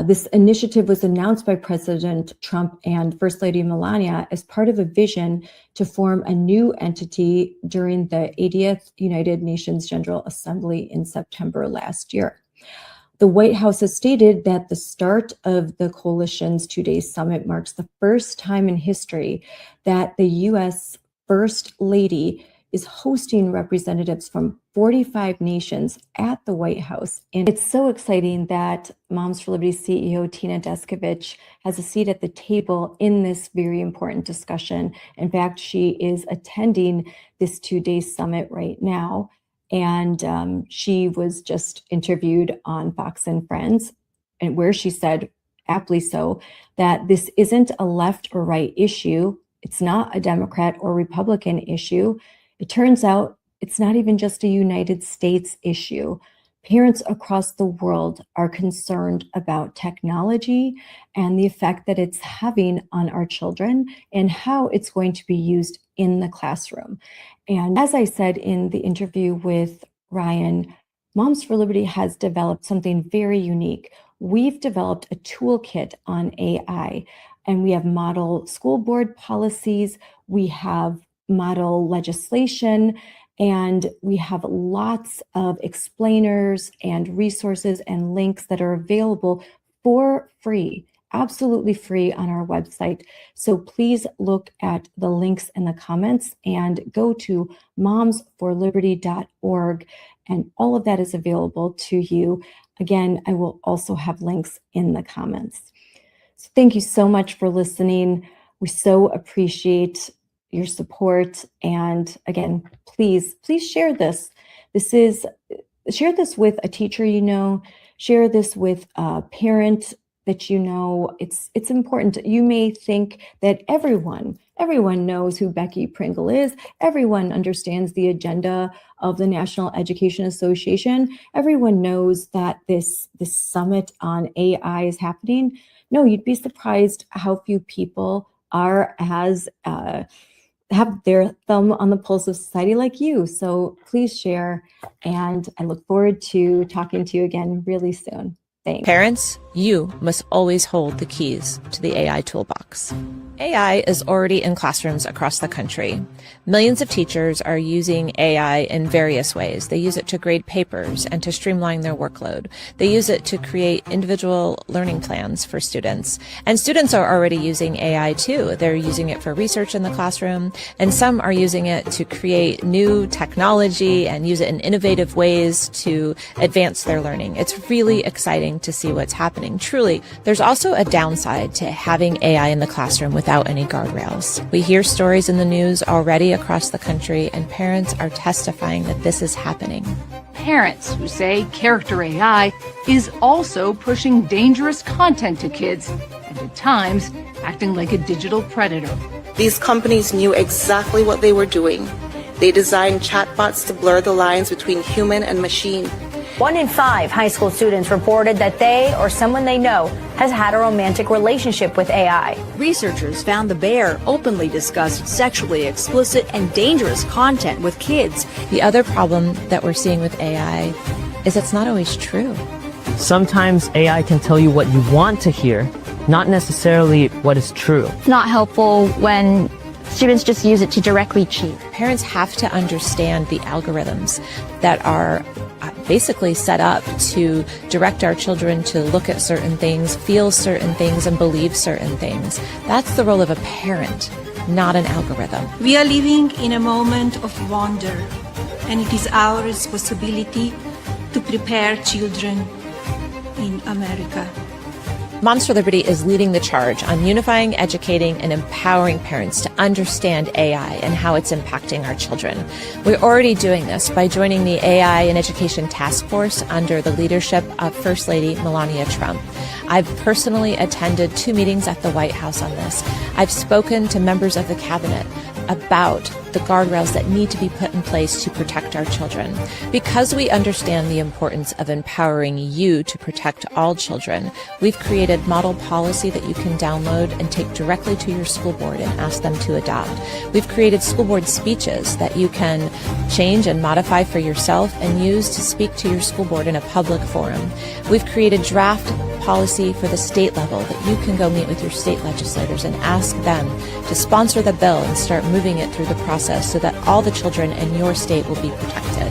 This initiative was announced by President Trump and First Lady Melania as part of a vision to form a new entity during the 80th United Nations General Assembly in September last year. The White House has stated that the start of the coalition's two-day summit marks the first time in history that the U.S. First Lady is hosting representatives from 45 nations at the White House. And it's so exciting that Moms for Liberty CEO Tina Descovich has a seat at the table in this very important discussion. In fact, she is attending this two-day summit right now. And she was just interviewed on Fox and Friends, and where she said, aptly so, that this isn't a left or right issue. It's not a Democrat or Republican issue. It turns out it's not even just a United States issue. Parents across the world are concerned about technology and the effect that it's having on our children and how it's going to be used in the classroom. And as I said in the interview with Ryan, Moms for Liberty has developed something very unique. We've developed a toolkit on AI, and we have model school board policies, we have model legislation, and we have lots of explainers and resources and links that are available for free, absolutely free on our website. So please look at the links in the comments and go to momsforliberty.org, and all of that is available to you. Again, I will also have links in the comments. So thank you so much for listening. We so appreciate your support. And again, please share this. Share this with a teacher you know, share this with a parent that you know. It's important. You may think that everyone knows who Becky Pringle is. Everyone understands the agenda of the National Education Association. Everyone knows that this summit on AI is happening. No, you'd be surprised how few people have their thumb on the pulse of society like you. So please share, and I look forward to talking to you again really soon. Thanks. Parents, you must always hold the keys to the AI toolbox. AI is already in classrooms across the country. Millions of teachers are using AI in various ways. They use it to grade papers and to streamline their workload. They use it to create individual learning plans for students. And students are already using AI too. They're using it for research in the classroom, and some are using it to create new technology and use it in innovative ways to advance their learning. It's really exciting to see what's happening. Truly, there's also a downside to having AI in the classroom without any guardrails. We hear stories in the news already across the country, and parents are testifying that this is happening. Parents who say character AI is also pushing dangerous content to kids, and at times acting like a digital predator. These companies knew exactly what they were doing. They designed chatbots to blur the lines between human and machine. 1 in 5 high school students reported that they or someone they know has had a romantic relationship with AI. Researchers found the bear openly discussed sexually explicit and dangerous content with kids. The other problem that we're seeing with AI is it's not always true. Sometimes AI can tell you what you want to hear, not necessarily what is true. It's not helpful when students just use it to directly cheat. Parents have to understand the algorithms that are basically set up to direct our children to look at certain things, feel certain things, and believe certain things. That's the role of a parent, not an algorithm. We are living in a moment of wonder, and it is our responsibility to prepare children in America. Moms for Liberty is leading the charge on unifying, educating, and empowering parents to understand AI and how it's impacting our children. We're already doing this by joining the AI and Education Task Force under the leadership of First Lady Melania Trump. I've personally attended 2 meetings at the White House on this. I've spoken to members of the cabinet about the guardrails that need to be put in place to protect our children. Because we understand the importance of empowering you to protect all children, we've created model policy that you can download and take directly to your school board and ask them to adopt. We've created school board speeches that you can change and modify for yourself and use to speak to your school board in a public forum. We've created draft policy for the state level that you can go meet with your state legislators and ask them to sponsor the bill and start moving it through the process so that all the children in your state will be protected.